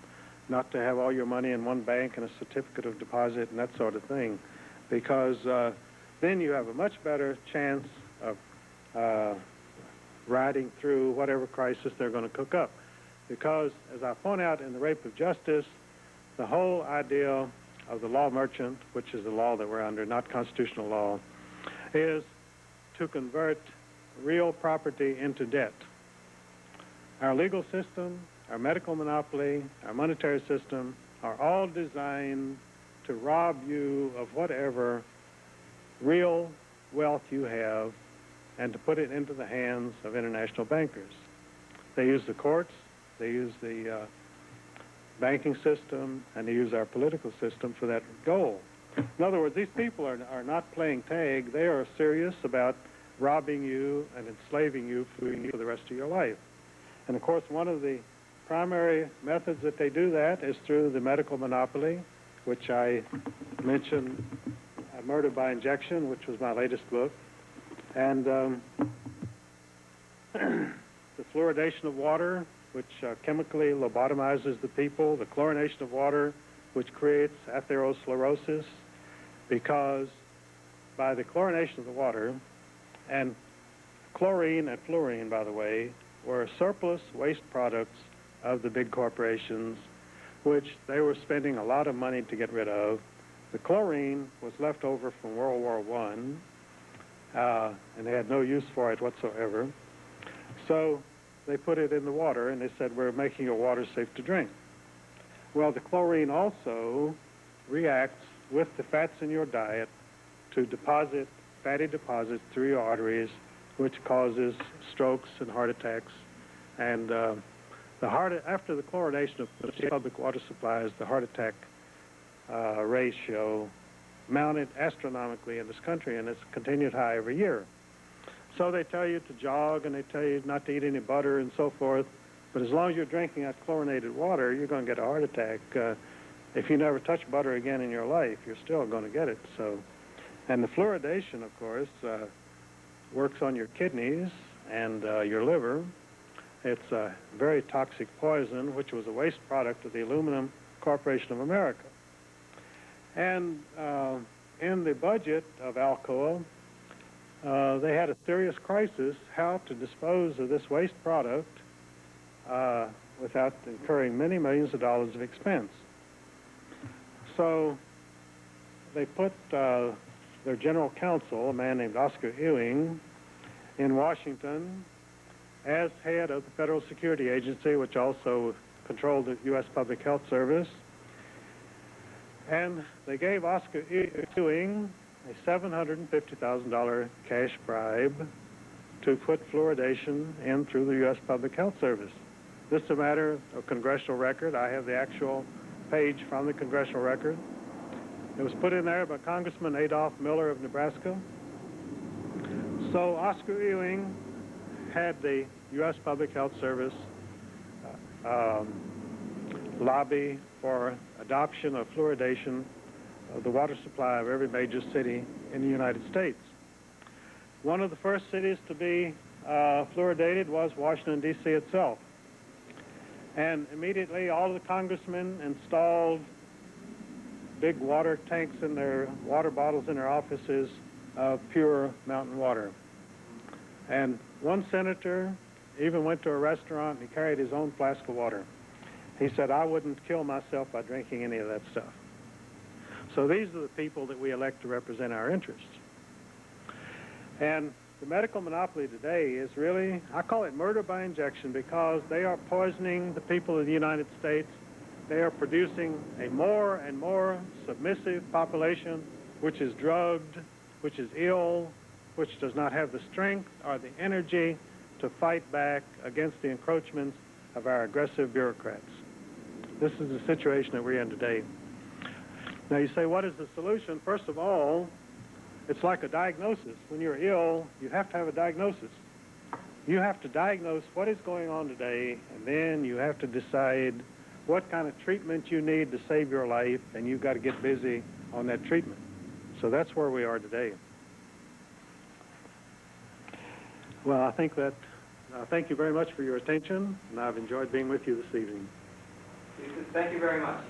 not to have all your money in one bank and a certificate of deposit and that sort of thing, because then you have a much better chance of riding through whatever crisis they're going to cook up. Because, as I point out in The Rape of Justice, the whole idea of the law merchant, which is the law that we're under, not constitutional law, is to convert real property into debt. Our legal system, our medical monopoly, our monetary system are all designed to rob you of whatever real wealth you have and to put it into the hands of international bankers. They use the courts, they use the banking system, and they use our political system for that goal. In other words, these people are not playing tag. They are serious about robbing you and enslaving you for the rest of your life. And of course, one of the primary methods that they do that is through the medical monopoly, which I mentioned, Murder by Injection, which was my latest book. And the fluoridation of water, which chemically lobotomizes the people, the chlorination of water, which creates atherosclerosis, because by the chlorination of the water, and chlorine and fluorine, by the way, were surplus waste products of the big corporations, which they were spending a lot of money to get rid of. The chlorine was left over from World War I, and they had no use for it whatsoever. So they put it in the water, and they said, we're making your water safe to drink. Well, the chlorine also reacts with the fats in your diet to deposit fatty deposits through your arteries, which causes strokes and heart attacks. And after the chlorination of public water supplies, the heart attack ratio mounted astronomically in this country, and it's continued high every year. So they tell you to jog, and they tell you not to eat any butter and so forth, but as long as you're drinking that chlorinated water, you're going to get a heart attack. If you never touch butter again in your life, you're still going to get it. So, and the fluoridation, of course, works on your kidneys and your liver. It's a very toxic poison, which was a waste product of the Aluminum Corporation of America. And in the budget of Alcoa, they had a serious crisis how to dispose of this waste product without incurring many millions of dollars of expense. So they put their general counsel, a man named Oscar Ewing, in Washington as head of the Federal Security Agency, which also controlled the U.S. Public Health Service. And they gave Oscar Ewing a $750,000 cash bribe to put fluoridation in through the U.S. Public Health Service. This is a matter of congressional record. I have the actual page from the congressional record. It was put in there by Congressman Adolph Miller of Nebraska. So Oscar Ewing had the U.S. Public Health Service lobby for adoption of fluoridation of the water supply of every major city in the United States. One of the first cities to be fluoridated was Washington, D.C. itself. And immediately all of the congressmen installed big water tanks in their water bottles in their offices of pure mountain water. And one senator even went to a restaurant and he carried his own flask of water. He said, I wouldn't kill myself by drinking any of that stuff. So these are the people that we elect to represent our interests. And the medical monopoly today is really, I call it murder by injection, because they are poisoning the people of the United States. They are producing a more and more submissive population, which is drugged, which is ill, which does not have the strength or the energy to fight back against the encroachments of our aggressive bureaucrats. This is the situation that we're in today. Now you say, what is the solution? First of all, it's like a diagnosis. When you're ill, you have to have a diagnosis. You have to diagnose what is going on today, and then you have to decide what kind of treatment you need to save your life, and you've got to get busy on that treatment. So that's where we are today. Well, I think that, thank you very much for your attention, and I've enjoyed being with you this evening. Thank you very much.